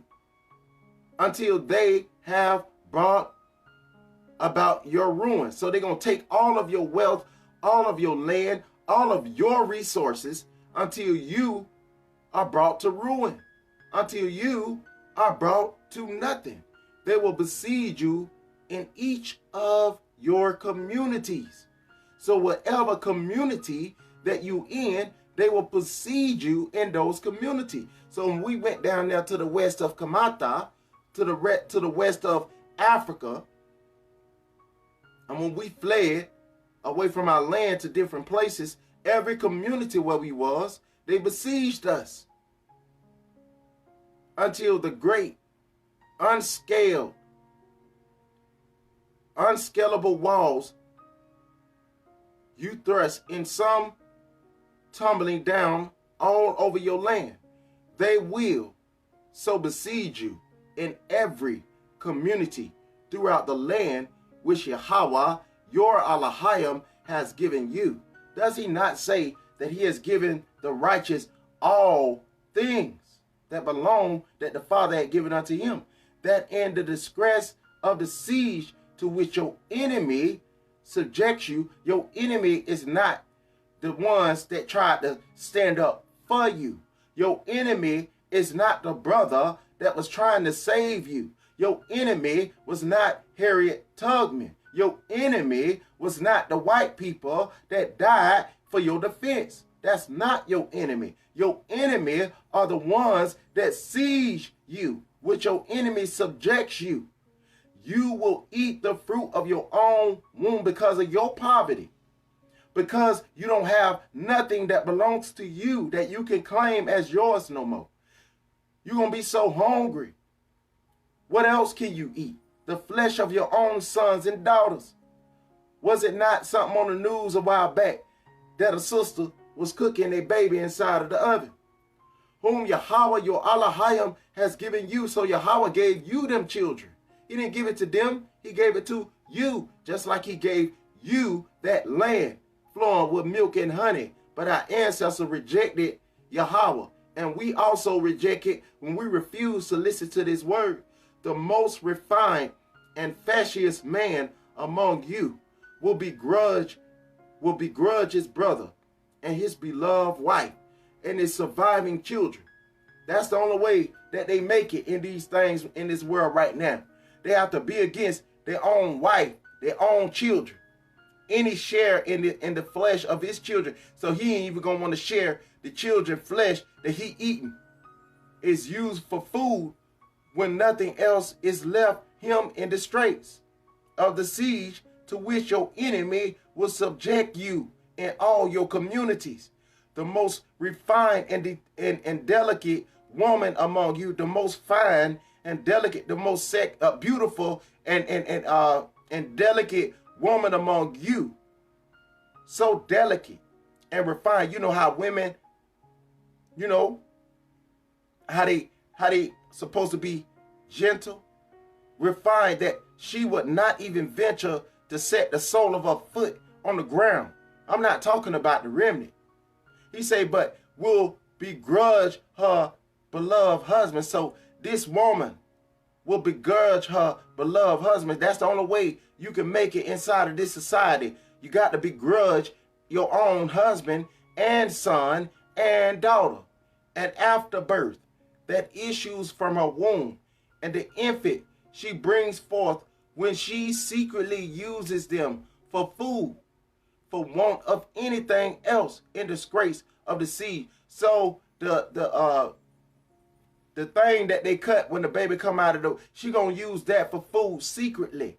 until they have brought about your ruin. So they're going to take all of your wealth, all of your land, all of your resources until you are brought to ruin, until you are brought to nothing. They will besiege you in each of your communities. So whatever community that you in, they will besiege you in those communities. So when we went down there to the west of Kamata, to the west of Africa, and when we fled away from our land to different places, every community where we was, they besieged us until the great unscalable walls you thrust, in some tumbling down all over your land. They will so besiege you in every community throughout the land which Yahweh, your Alahayam, has given you. Does he not say that he has given the righteous all things that belong, that the Father had given unto him? That in the distress of the siege to which your enemy subjects you, your enemy is not the ones that tried to stand up for you. Your enemy is not the brother that was trying to save you. Your enemy was not Harriet Tubman. Your enemy was not the white people that died for your defense. That's not your enemy. Your enemy are the ones that siege you, which your enemy subjects you. You will eat the fruit of your own womb because of your poverty, because you don't have nothing that belongs to you that you can claim as yours no more. You're going to be so hungry. What else can you eat? The flesh of your own sons and daughters. Was it not something on the news a while back that a sister was cooking a baby inside of the oven, whom Yahweh, your Alahayam, has given you? So Yahweh gave you them children. He didn't give it to them. He gave it to you, just like he gave you that land flowing with milk and honey. But our ancestors rejected Yahweh, and we also reject it when we refuse to listen to this word. The most refined and fasciest man among you will begrudge his brother and his beloved wife and his surviving children. That's the only way that they make it in these things in this world right now. They have to be against their own wife, their own children, any share in the flesh of his children. So he ain't even gonna want to share the children's flesh that he eating. Is used for food when nothing else is left him in the straits of the siege to which your enemy will subject you in all your communities. The most refined and delicate woman among you, the most fine and delicate, the most beautiful and delicate woman among you, so delicate and refined. You know how women, you know how they supposed to be gentle, refined, that she would not even venture to set the sole of her foot on the ground. I'm not talking about the remnant. He say, but will begrudge her beloved husband. So this woman will begrudge her beloved husband. That's the only way you can make it inside of this society. You got to begrudge your own husband and son and daughter. And afterbirth that issues from her womb, and the infant she brings forth, when she secretly uses them for food, for want of anything else, in disgrace of the seed. So the thing that they cut when the baby come out of the, she gonna use that for food secretly.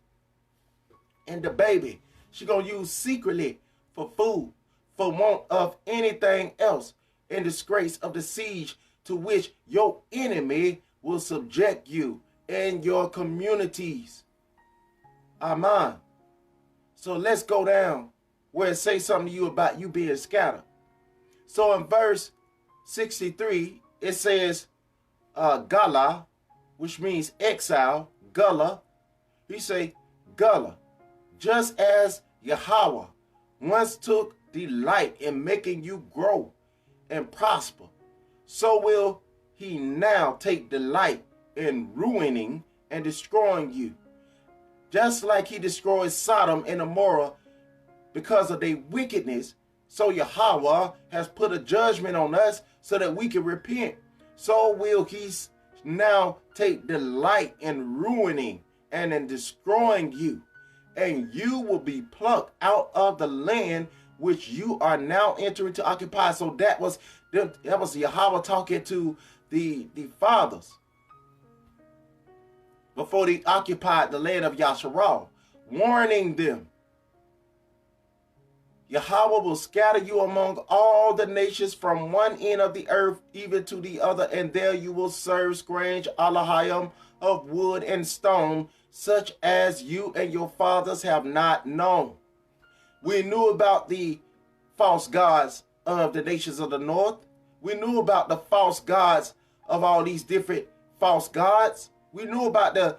And the baby, she gonna use secretly for food, for want of anything else, in disgrace of the siege to which your enemy will subject you in your communities. Amen. So let's go down where it says something to you about you being scattered. So in verse 63, it says, Gala, which means exile, Gala. He say, Gala, just as Yahweh once took delight in making you grow and prosper, so will he now take delight and ruining and destroying you. Just like he destroyed Sodom and Gomorrah because of their wickedness, so Yahweh has put a judgment on us so that we can repent. So will he now take delight in ruining and in destroying you. And you will be plucked out of the land which you are now entering to occupy. So that was Yahweh talking to the fathers before they occupied the land of Yasharal, warning them. Yahweh will scatter you among all the nations from one end of the earth even to the other, and there you will serve strange Alahayam of wood and stone, such as you and your fathers have not known. We knew about the false gods of the nations of the north. We knew about the false gods of all these different false gods. We knew about the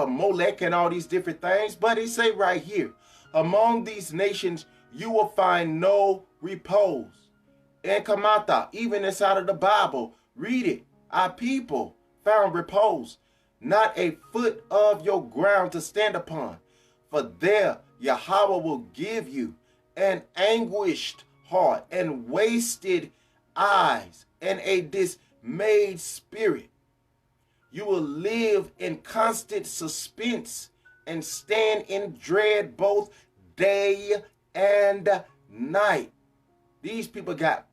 Molech and all these different things. But he say right here, among these nations you will find no repose. And Kamata, even inside of the Bible, read it. Our people found repose, not a foot of your ground to stand upon. For there Yahweh will give you an anguished heart and wasted eyes and a dismayed spirit. You will live in constant suspense and stand in dread both day and night. These people got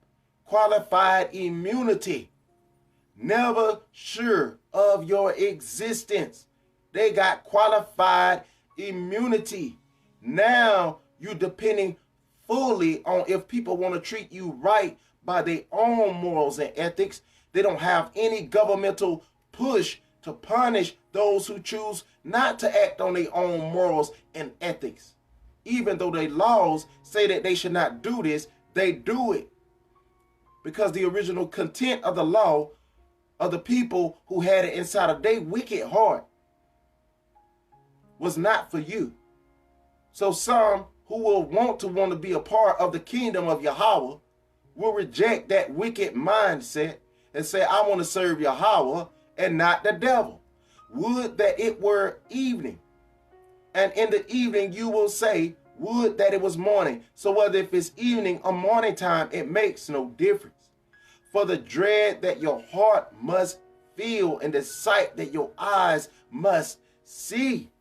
qualified immunity, never sure of your existence. They got qualified immunity. Now you're depending fully on if people want to treat you right by their own morals and ethics. They don't have any governmental push to punish those who choose not to act on their own morals and ethics. Even though their laws say that they should not do this, they do it. Because the original content of the law of the people who had it inside of their wicked heart was not for you. So some who will want to be a part of the kingdom of Yahweh will reject that wicked mindset and say, I want to serve Yahweh and not the devil. Would that it were evening. And in the evening you will say, would that it was morning. So whether if it's evening or morning time, it makes no difference. For the dread that your heart must feel and the sight that your eyes must see.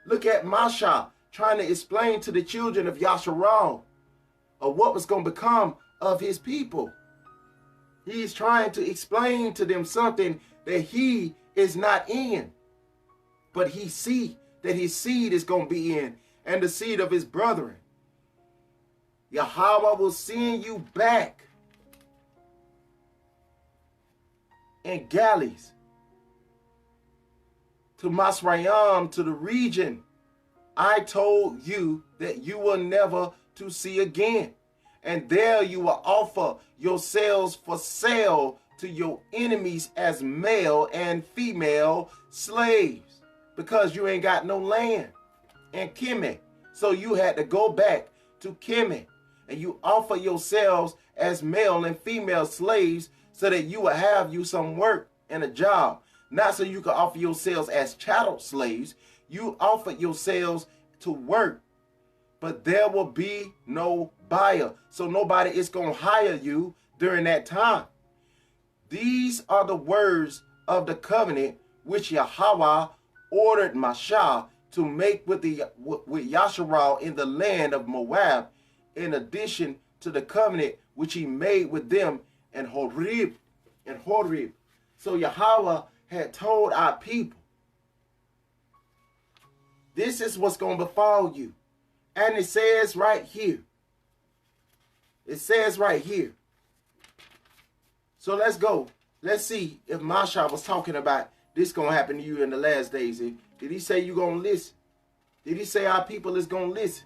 Look at Masha trying to explain to the children of Yasharal of what was going to become of his people. He's trying to explain to them something that he is not in, but he see that his seed is going to be in, and the seed of his brethren. Yahweh will send you back in galleys to Masrayam, to the region I told you that you will never to see again. And there you will offer yourselves for sale to your enemies as male and female slaves, because you ain't got no land in 𝐻wɪdɛ. So you had to go back to 𝐻wɪdɛ, and you offer yourselves as male and female slaves so that you will have you some work and a job. Not so you can offer yourselves as chattel slaves. You offer yourselves to work, but there will be no buyer. So nobody is going to hire you during that time. These are the words of the covenant which Yahweh ordered Masha to make with Yasharal in the land of Moab, in addition to the covenant which he made with them in Horeb. So Yahweh had told our people, this is what's going to befall you. And it says right here. It says right here. So let's go. Let's see if Masha was talking about this going to happen to you in the last days. Did he say you're going to listen? Did he say our people is going to listen?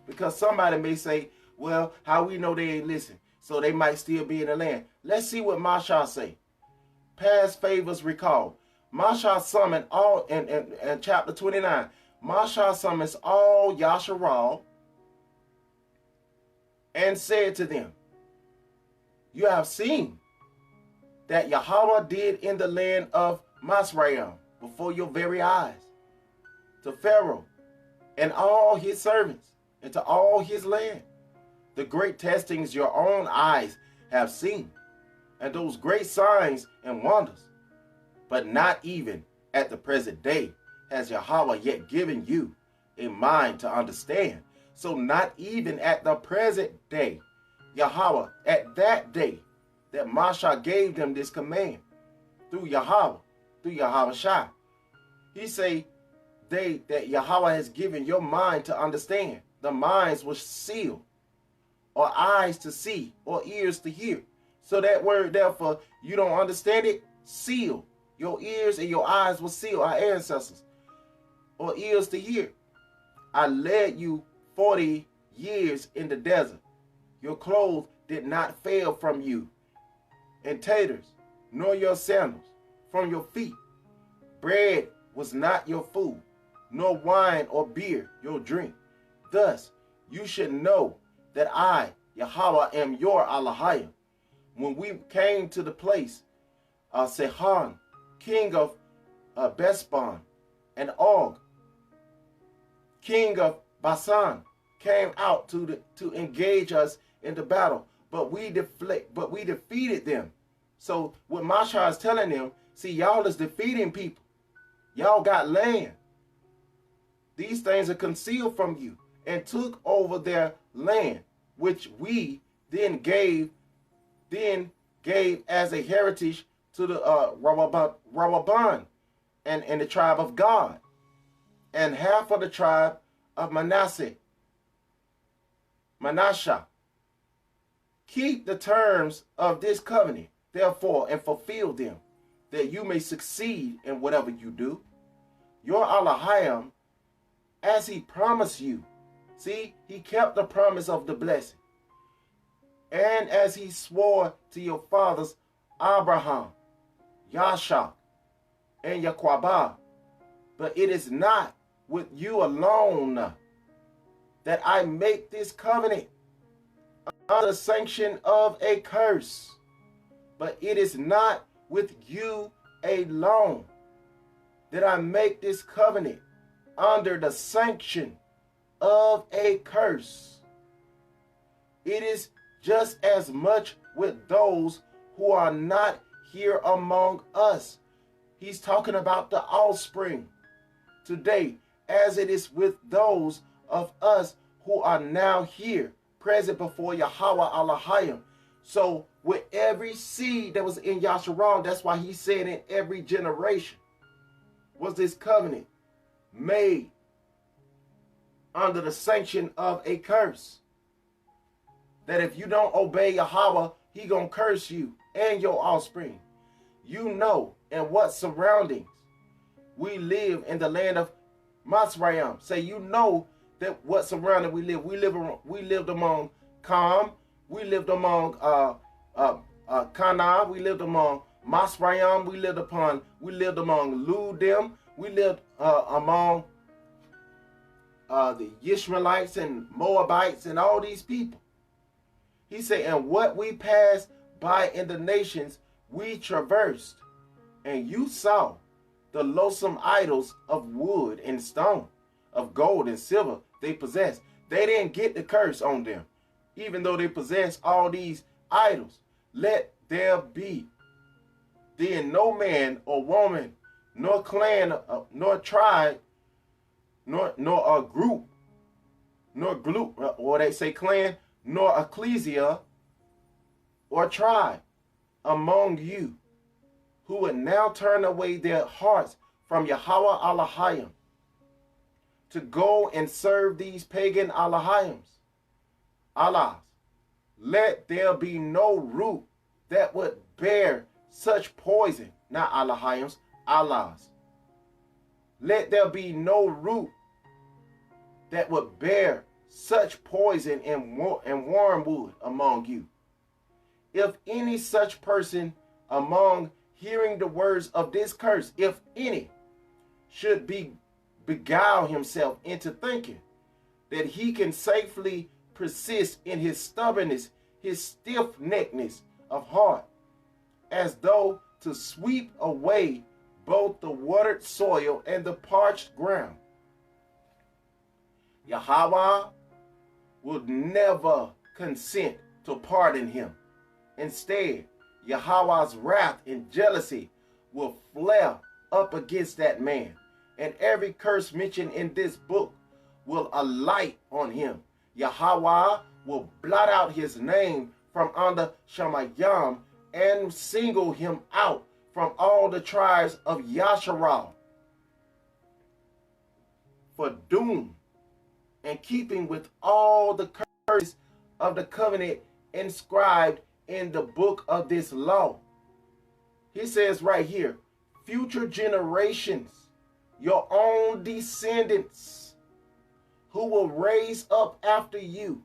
Because somebody may say, well, how we know they ain't listen? So they might still be in the land. Let's see what Masha say. Past favors recalled. Masha summoned all, in chapter 29, Masha summons all Yasharal and said to them, you have seen that Yahweh did in the land of Masraim before your very eyes, to Pharaoh and all his servants, and to all his land. The great testings your own eyes have seen, and those great signs and wonders. But not even at the present day has Yahweh yet given you a mind to understand. So not even at the present day, Yahweh, at that day that Masha gave them this command through Yahweh Shai, he say that Yahweh has given your mind to understand. The minds was sealed, or eyes to see, or ears to hear. So that word, therefore, you don't understand it, seal. Your ears and your eyes will seal, our ancestors, or ears to hear. I led you 40 years in the desert. Your clothes did not fail from you, and taters, nor your sandals from your feet. Bread was not your food, nor wine or beer your drink. Thus you should know that I, Yahweh, am your Alahayam. When we came to the place, Sihon, king of Beshban, and Og, king of Basan, came out to engage us in the battle, but we defeated them. So what Masha is telling them, see, y'all is defeating people. Y'all got land. These things are concealed from you, and took over their land, which we then gave as a heritage to the Rawaban and the tribe of God, and half of the tribe of Manasseh. Keep the terms of this covenant, therefore, and fulfill them, that you may succeed in whatever you do. Your Alahayam, as he promised you. See, he kept the promise of the blessing. And as he swore to your fathers, Abraham, Yashak, and Yaquabah. But it is not with you alone that I make this covenant under the sanction of a curse. But it is not with you alone that I make this covenant under the sanction of a curse. It is just as much with those who are not here among us. He's talking about the offspring today, as it is with those of us who are now here, present before Yahweh Alahayam. So with every seed that was in Yasharal, that's why he said in every generation was this covenant made under the sanction of a curse. That if you don't obey Yahweh, he gonna curse you and your offspring. You know in what surroundings we live in the land of Masraim. Say, you know that what surrounding we live. We lived among Kam. We lived among Kana. We lived among Masraim. We lived among Ludim. We lived among the Ishmaelites and Moabites and all these people. He said, and what we passed by in the nations, we traversed, and you saw the loathsome idols of wood and stone, of gold and silver they possessed. They didn't get the curse on them, even though they possessed all these idols. Let there be then no man or woman, nor clan, nor tribe, nor a group, or they say clan, nor ecclesia or tribe among you who would now turn away their hearts from Yahweh Alahayam to go and serve these pagan Alahayams. Allahs, let there be no root that would bear such poison, not Alahayams, Allahs. Let there be no root that would bear such poison and wormwood among you. If any such person among hearing the words of this curse, if any, should beguile himself into thinking that he can safely persist in his stubbornness, his stiff-neckedness of heart, as though to sweep away both the watered soil and the parched ground. Yahweh will never consent to pardon him. Instead, Yahweh's wrath and jealousy will flare up against that man, and every curse mentioned in this book will alight on him. Yahweh will blot out his name from under Shamayam and single him out from all the tribes of Yasharal for doom and keeping with all the curses of the covenant inscribed in the book of this law. He says right here, future generations, your own descendants, who will raise up after you,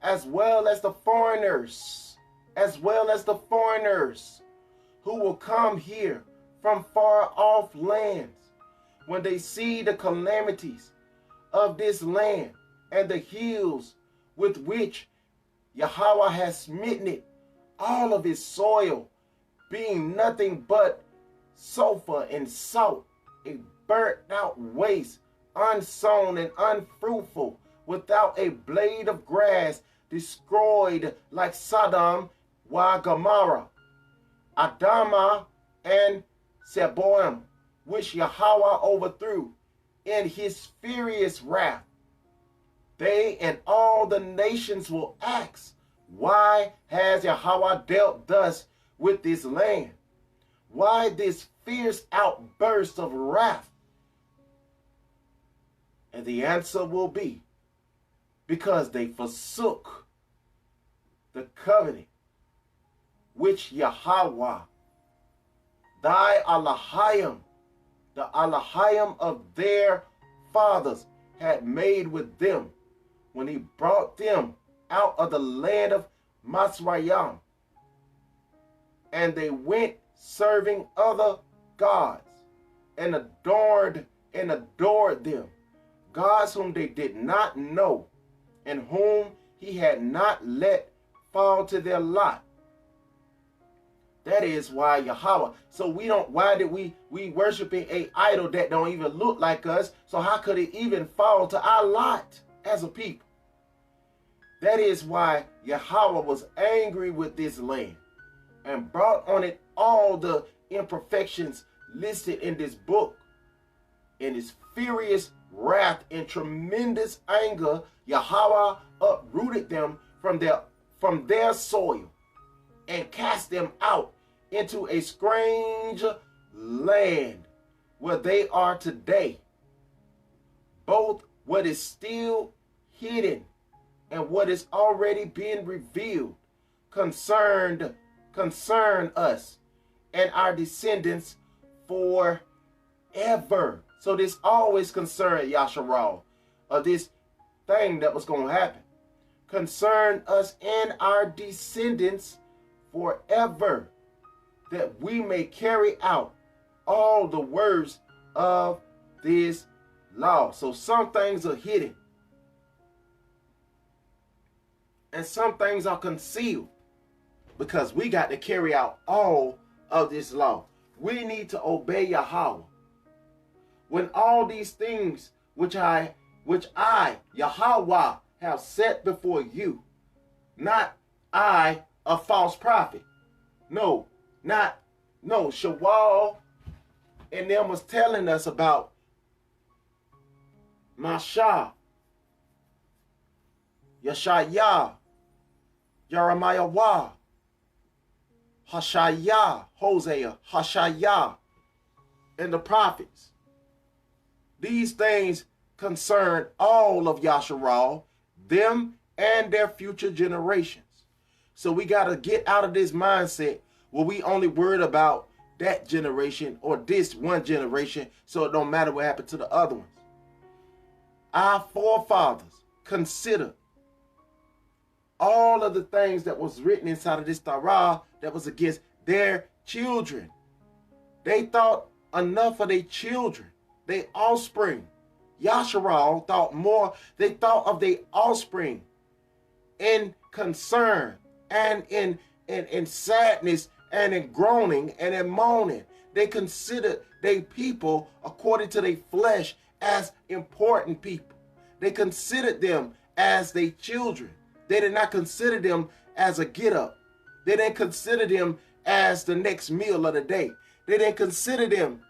as well as the foreigners, who will come here from far off lands, when they see the calamities of this land and the hills with which Yahweh has smitten it, all of its soil being nothing but sulfur and salt, a burnt out waste, unsown and unfruitful, without a blade of grass, destroyed like Sodom wa Gomorrah, Adama and Seboim, which Yahweh overthrew in his furious wrath. They and all the nations will ask, why has Yahweh dealt thus with this land? Why this fierce outburst of wrath? And the answer will be, because they forsook the covenant which Yahweh, thy Alahayam, the Alahayam of their fathers, had made with them when he brought them out of the land of Masrayam. And they went serving other gods and adored them, gods whom they did not know and whom he had not let fall to their lot. That is why Yahweh. So why did we worshiping a idol that don't even look like us? So how could it even fall to our lot as a people? That is why Yahweh was angry with this land and brought on it all the imperfections listed in this book. In his furious wrath and tremendous anger, Yahweh uprooted them from their soil and cast them out into a strange land where they are today. Both what is still hidden and what is already being revealed concern us and our descendants forever. So this always concerned Yasharal, or this thing that was going to happen. Concern us and our descendants forever, that we may carry out all the words of this law. So some things are hidden and some things are concealed, because we got to carry out all of this law. We need to obey Yahweh. When all these things which I, Yahweh, have set before you, not I, a false prophet. No, Shawal and them was telling us about Masha, Yeshaya, Jeremiah, Hashaya, Hosea, Hashaya, and the prophets. These things concern all of Yasharal, them and their future generations. So we got to get out of this mindset where we only worried about that generation or this one generation, so it don't matter what happened to the other ones. Our forefathers considered all of the things that was written inside of this Torah that was against their children. They thought enough of their children, their offspring. Yasharal thought more. They thought of their offspring in concern and in sadness and in groaning and in moaning. They considered they people according to their flesh as important people. They considered them as their children. They did not consider them as a get up. They didn't consider them as the next meal of the day. They didn't consider them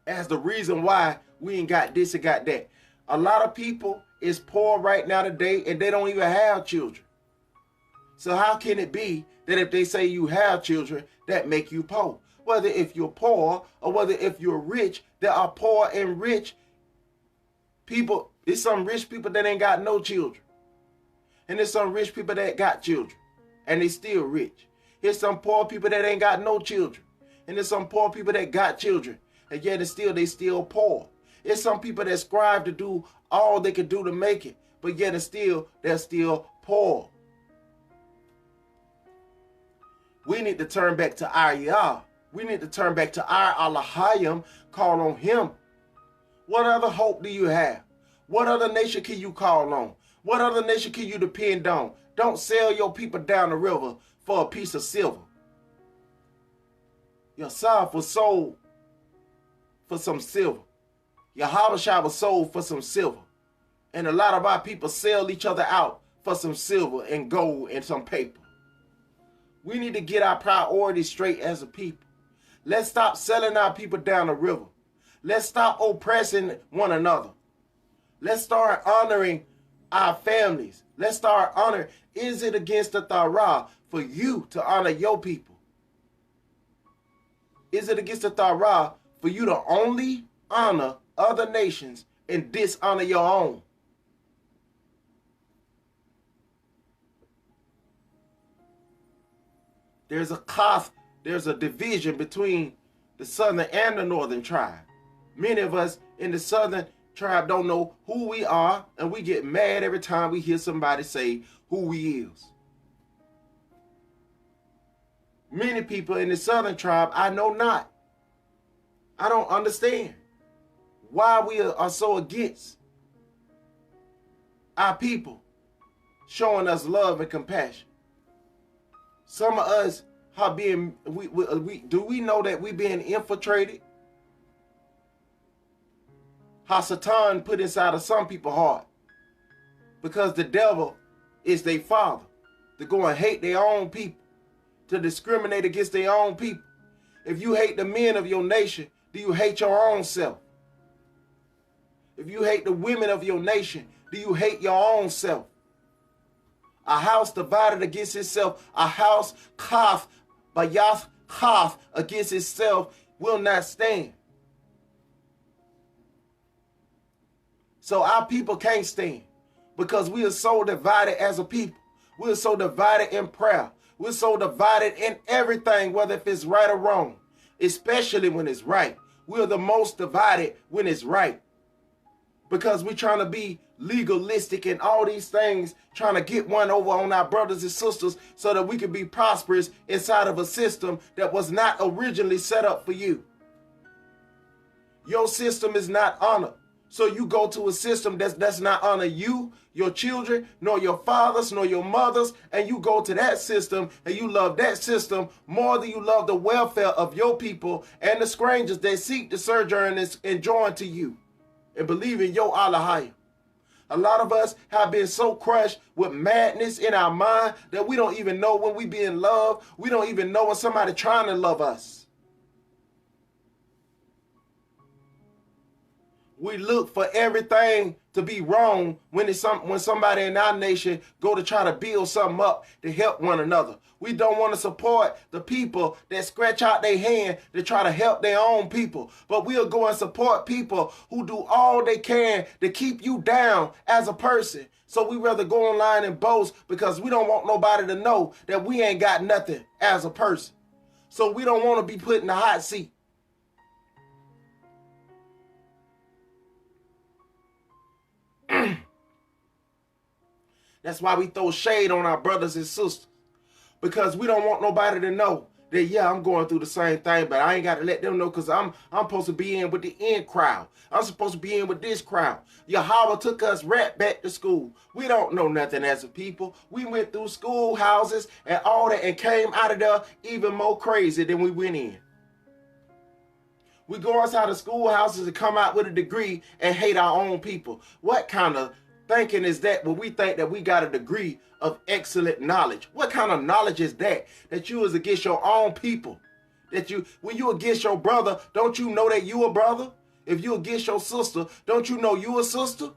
as the reason why we ain't got this and got that. A lot of people is poor right now today and they don't even have children. So how can it be that if they say you have children, that make you poor? Whether if you're poor or whether if you're rich, there are poor and rich people. There's some rich people that ain't got no children. And there's some rich people that got children and they still rich. Here's some poor people that ain't got no children. And there's some poor people that got children. And yet they still poor. There's some people that strive to do all they can do to make it. But yet they're still poor. We need to turn back to our Yah. We need to turn back to our Alahayam, call on him. What other hope do you have? What other nation can you call on? What other nation can you depend on? Don't sell your people down the river for a piece of silver. Your Asaph was sold for some silver. Your Habashah was sold for some silver. And a lot of our people sell each other out for some silver and gold and some paper. We need to get our priorities straight as a people. Let's stop selling our people down the river. Let's stop oppressing one another. Let's start honoring our families. Let's start honoring. Is it against the Torah for you to honor your people? Is it against the Torah for you to only honor other nations and dishonor your own? There's a division between the southern and the northern tribe. Many of us in the southern tribe don't know who we are, and we get mad every time we hear somebody say who we is. Many people in the southern tribe I know not. I don't understand why we are so against our people showing us love and compassion. Some of us are being, do we know that we being infiltrated? How Satan put inside of some people's heart, because the devil is their father, to go and hate their own people, to discriminate against their own people. If you hate the men of your nation, do you hate your own self? If you hate the women of your nation, do you hate your own self? A house divided against itself, a house against itself will not stand. So our people can't stand because we are so divided as a people. We're so divided in prayer. We're so divided in everything, whether if it's right or wrong, especially when it's right. We're the most divided when it's right because we're trying to be legalistic and all these things, trying to get one over on our brothers and sisters so that we can be prosperous inside of a system that was not originally set up for you. Your system is not honored. So you go to a system that's not honor you, your children, nor your fathers, nor your mothers, and you go to that system and you love that system more than you love the welfare of your people and the strangers that seek to sojourn and join to you and believe in your Alahayam. A lot of us have been so crushed with madness in our mind that we don't even know when we be in love. We don't even know when somebody trying to love us. We look for everything to be wrong when somebody in our nation go to try to build something up to help one another. We don't want to support the people that scratch out their hand to try to help their own people. But we'll go and support people who do all they can to keep you down as a person. So we rather go online and boast because we don't want nobody to know that we ain't got nothing as a person. So we don't want to be put in the hot seat. That's why we throw shade on our brothers and sisters, because we don't want nobody to know that, yeah, I'm going through the same thing, but I ain't got to let them know because I'm supposed to be in with the in crowd. I'm supposed to be in with this crowd. Yahweh took us right back to school. We don't know nothing as a people. We went through schoolhouses and all that and came out of there even more crazy than we went in. We go outside of schoolhouses and come out with a degree and hate our own people. What kind of thinking is that when we think that we got a degree of excellent knowledge? What kind of knowledge is that? That you is against your own people? That you, when you against your brother, don't you know that you a brother? If you against your sister, don't you know you a sister?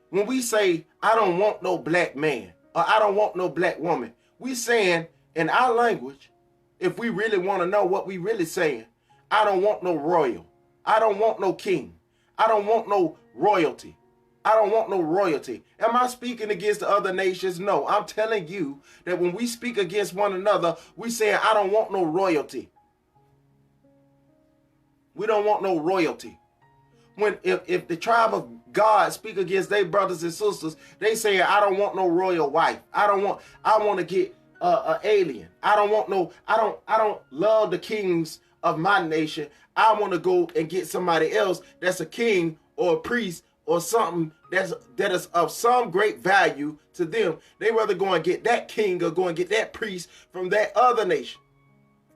When we say, I don't want no black man, or I don't want no black woman, we saying in our language, if we really want to know what we really saying, I don't want no royal. I don't want no king. I don't want no royalty. I don't want no royalty. Am I speaking against the other nations? No, I'm telling you that when we speak against one another, we saying, I don't want no royalty. We don't want no royalty. When if the tribe of God speak against their brothers and sisters, they say, I don't want no royal wife. I want to get an alien. I don't love the kings of my nation. I want to go and get somebody else that's a king or a priest or something that is of some great value to them. They rather go and get that king or go and get that priest from that other nation.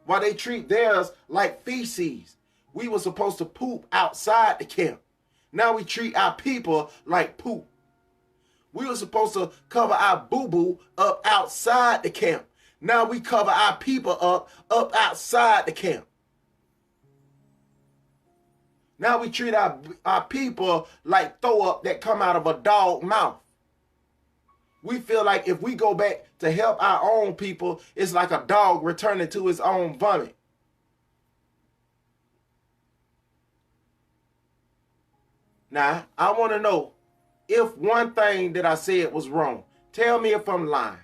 While they treat theirs like feces. We were supposed to poop outside the camp. Now we treat our people like poop. We were supposed to cover our boo-boo up outside the camp. Now we cover our people up outside the camp. Now we treat our people like throw up that come out of a dog mouth. We feel like if we go back to help our own people, it's like a dog returning to his own vomit. Now, I want to know if one thing that I said was wrong. Tell me if I'm lying.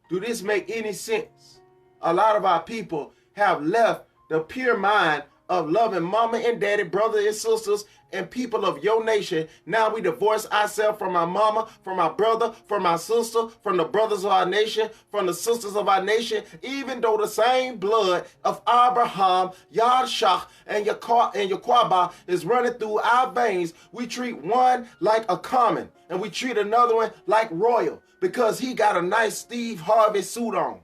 Do this make any sense? A lot of our people have left the pure mind of loving mama and daddy, brother and sisters, and people of your nation. Now we divorce ourselves from our mama, from our brother, from our sister, from the brothers of our nation, from the sisters of our nation, even though the same blood of Abraham, Yahshua, and 𝐻wɪdɛ is running through our veins. We treat one like a common, and we treat another one like royal, because he got a nice Steve Harvey suit on.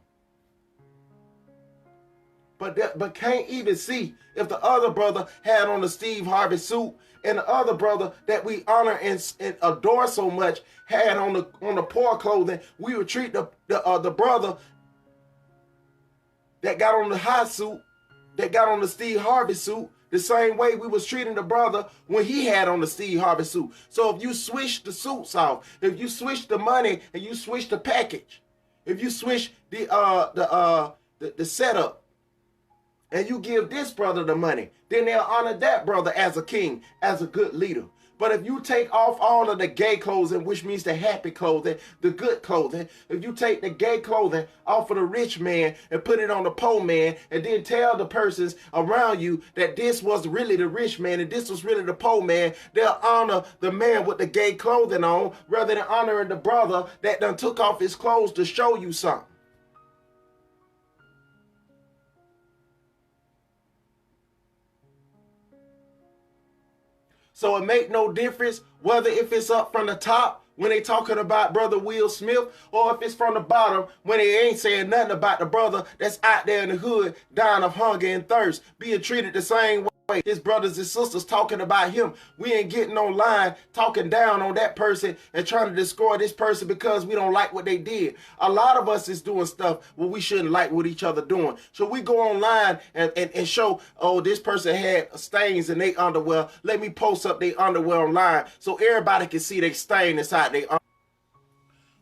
But can't even see if the other brother had on the Steve Harvey suit, and the other brother that we honor and adore so much had on the poor clothing. We would treat the brother that got on the high suit, that got on the Steve Harvey suit, the same way we was treating the brother when he had on the Steve Harvey suit. So if you switch the suits off, if you switch the money and you switch the package, if you switch the setup, and you give this brother the money, then they'll honor that brother as a king, as a good leader. But if you take off all of the gay clothing, which means the happy clothing, the good clothing, if you take the gay clothing off of the rich man and put it on the poor man, and then tell the persons around you that this was really the rich man and this was really the poor man, they'll honor the man with the gay clothing on rather than honoring the brother that done took off his clothes to show you something. So it make no difference whether if it's up from the top when they talking about brother Will Smith, or if it's from the bottom when they ain't saying nothing about the brother that's out there in the hood dying of hunger and thirst, being treated the same way. His brothers and sisters talking about him. We ain't getting online talking down on that person and trying to destroy this person because we don't like what they did. A lot of us is doing stuff what we shouldn't like what each other doing. So we go online and show, oh, this person had stains in their underwear. Let me post up their underwear online so everybody can see they stain inside their underwear.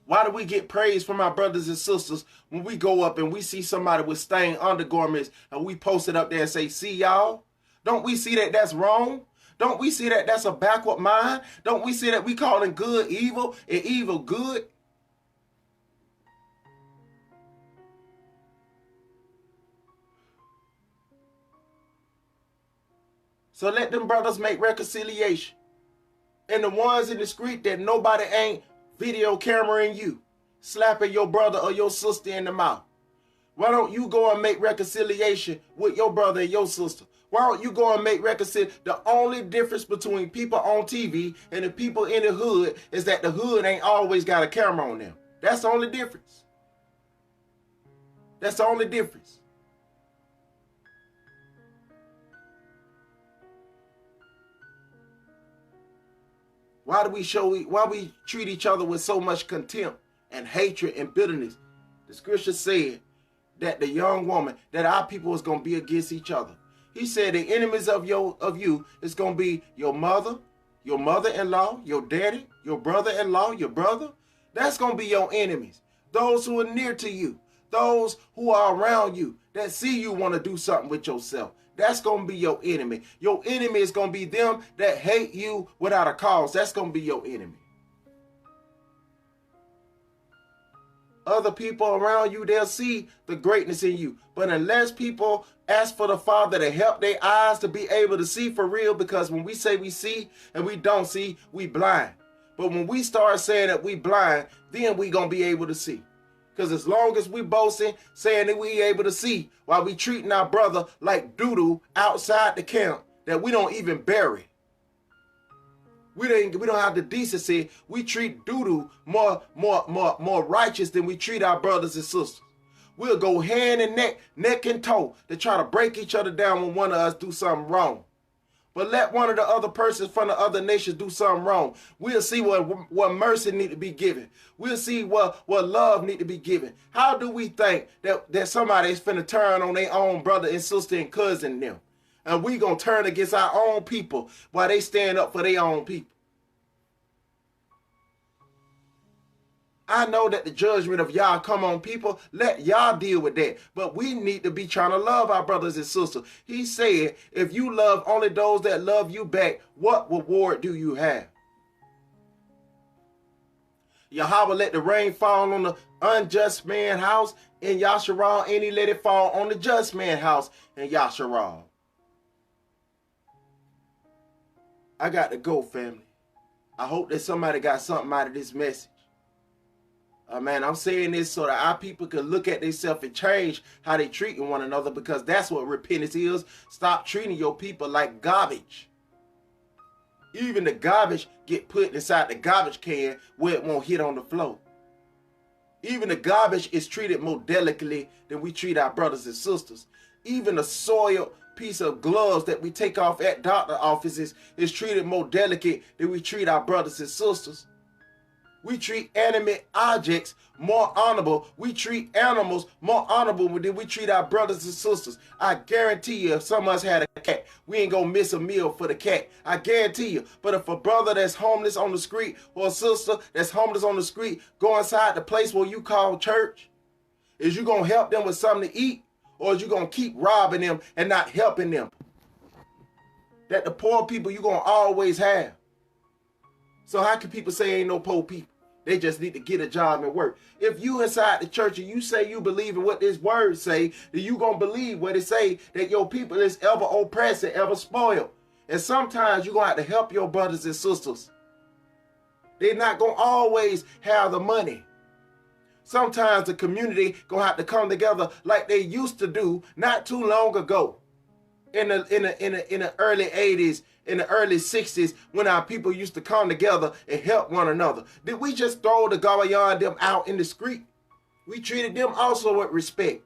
Why do we get praise from our brothers and sisters when we go up and we see somebody with stained undergarments and we post it up there and say, see y'all? Don't we see that that's wrong? Don't we see that that's a backward mind? Don't we see that we calling good evil and evil good? So let them brothers make reconciliation. And the ones in the street that nobody ain't video cameraing you, slapping your brother or your sister in the mouth? Why don't you go and make reconciliation with your brother and your sister? Why don't you go and make reconciliation? The only difference between people on TV and the people in the hood is that the hood ain't always got a camera on them. That's the only difference. That's the only difference. Why we treat each other with so much contempt and hatred and bitterness? The scripture said that the young woman, that our people is going to be against each other. He said the enemies of you is going to be your mother, your mother-in-law, your daddy, your brother-in-law, your brother. That's going to be your enemies. Those who are near to you, those who are around you, that see you want to do something with yourself. That's going to be your enemy. Your enemy is going to be them that hate you without a cause. That's going to be your enemy. Other people around you, they'll see the greatness in you. But unless people ask for the Father to help their eyes to be able to see for real, because when we say we see and we don't see, we blind. But when we start saying that we blind, then we going to be able to see. Because as long as we boasting, saying that we able to see, while we treating our brother like doo-doo outside the camp that we don't even bury. We don't have the decency. We treat doo-doo more righteous than we treat our brothers and sisters. We'll go hand and neck and toe to try to break each other down when one of us do something wrong. But let one of the other persons from the other nations do something wrong. We'll see what mercy need to be given. We'll see what love need to be given. How do we think that somebody is finna turn on their own brother and sister and cousin them? And we gonna turn against our own people while they stand up for their own people. I know that the judgment of y'all come on people. Let y'all deal with that. But we need to be trying to love our brothers and sisters. He said, if you love only those that love you back, what reward do you have? Yahweh let the rain fall on the unjust man's house in Yasharal, and he let it fall on the just man's house in Yasharal. I got to go, family. I hope that somebody got something out of this message. Man, I'm saying this so that our people can look at themselves and change how they treating one another, because that's what repentance is. Stop treating your people like garbage. Even the garbage get put inside the garbage can where it won't hit on the floor. Even the garbage is treated more delicately than we treat our brothers and sisters. Even a soiled piece of gloves that we take off at doctor offices is treated more delicate than we treat our brothers and sisters. We treat animate objects more honorable. We treat animals more honorable than we treat our brothers and sisters. I guarantee you, if some of us had a cat, we ain't gonna miss a meal for the cat. I guarantee you. But if a brother that's homeless on the street or a sister that's homeless on the street go inside the place where you call church, is you gonna help them with something to eat, or is you gonna keep robbing them and not helping them? That the poor people you gonna always have. So how can people say ain't no poor people? They just need to get a job and work. If you inside the church and you say you believe in what this word say, then you gonna believe what it say, that your people is ever oppressed and ever spoiled. And sometimes you gonna have to help your brothers and sisters. They're not gonna always have the money. Sometimes the community gonna have to come together like they used to do not too long ago. In the early 80s, in the early 60s, when our people used to come together and help one another. Did we just throw the Gawayan them out in the street? We treated them also with respect.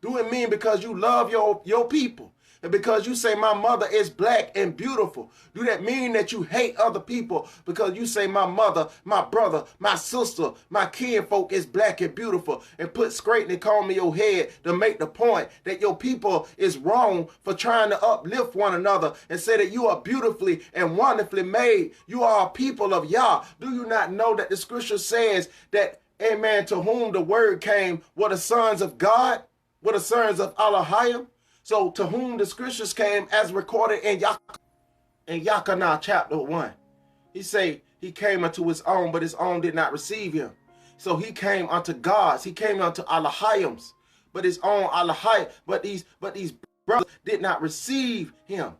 Do it mean because you love your people? And because you say my mother is black and beautiful, do that mean that you hate other people because you say my mother, my brother, my sister, my kinfolk is black and beautiful, and put scraping comb in your head to make the point that your people is wrong for trying to uplift one another and say that you are beautifully and wonderfully made? You are a people of Yah. Do you not know that the scripture says that, amen, to whom the word came were the sons of God, were the sons of Alahayam? So to whom the scriptures came as recorded in Yakanah chapter 1. He say he came unto his own, but his own did not receive him. So he came unto gods, he came unto Alahayams, but his own Alahayam, but these brothers did not receive him.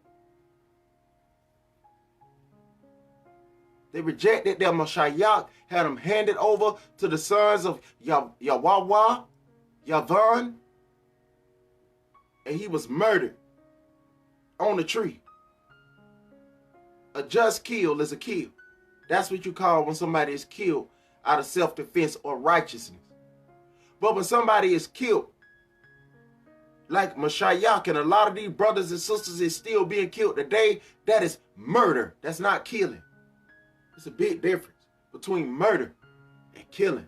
They rejected their Mashiach, had them handed over to the sons of Yavan, and he was murdered on the tree. A just kill is a kill. That's what you call when somebody is killed out of self-defense or righteousness. But when somebody is killed, like Mashiach and a lot of these brothers and sisters is still being killed today, that is murder. That's not killing. It's a big difference between murder and killing.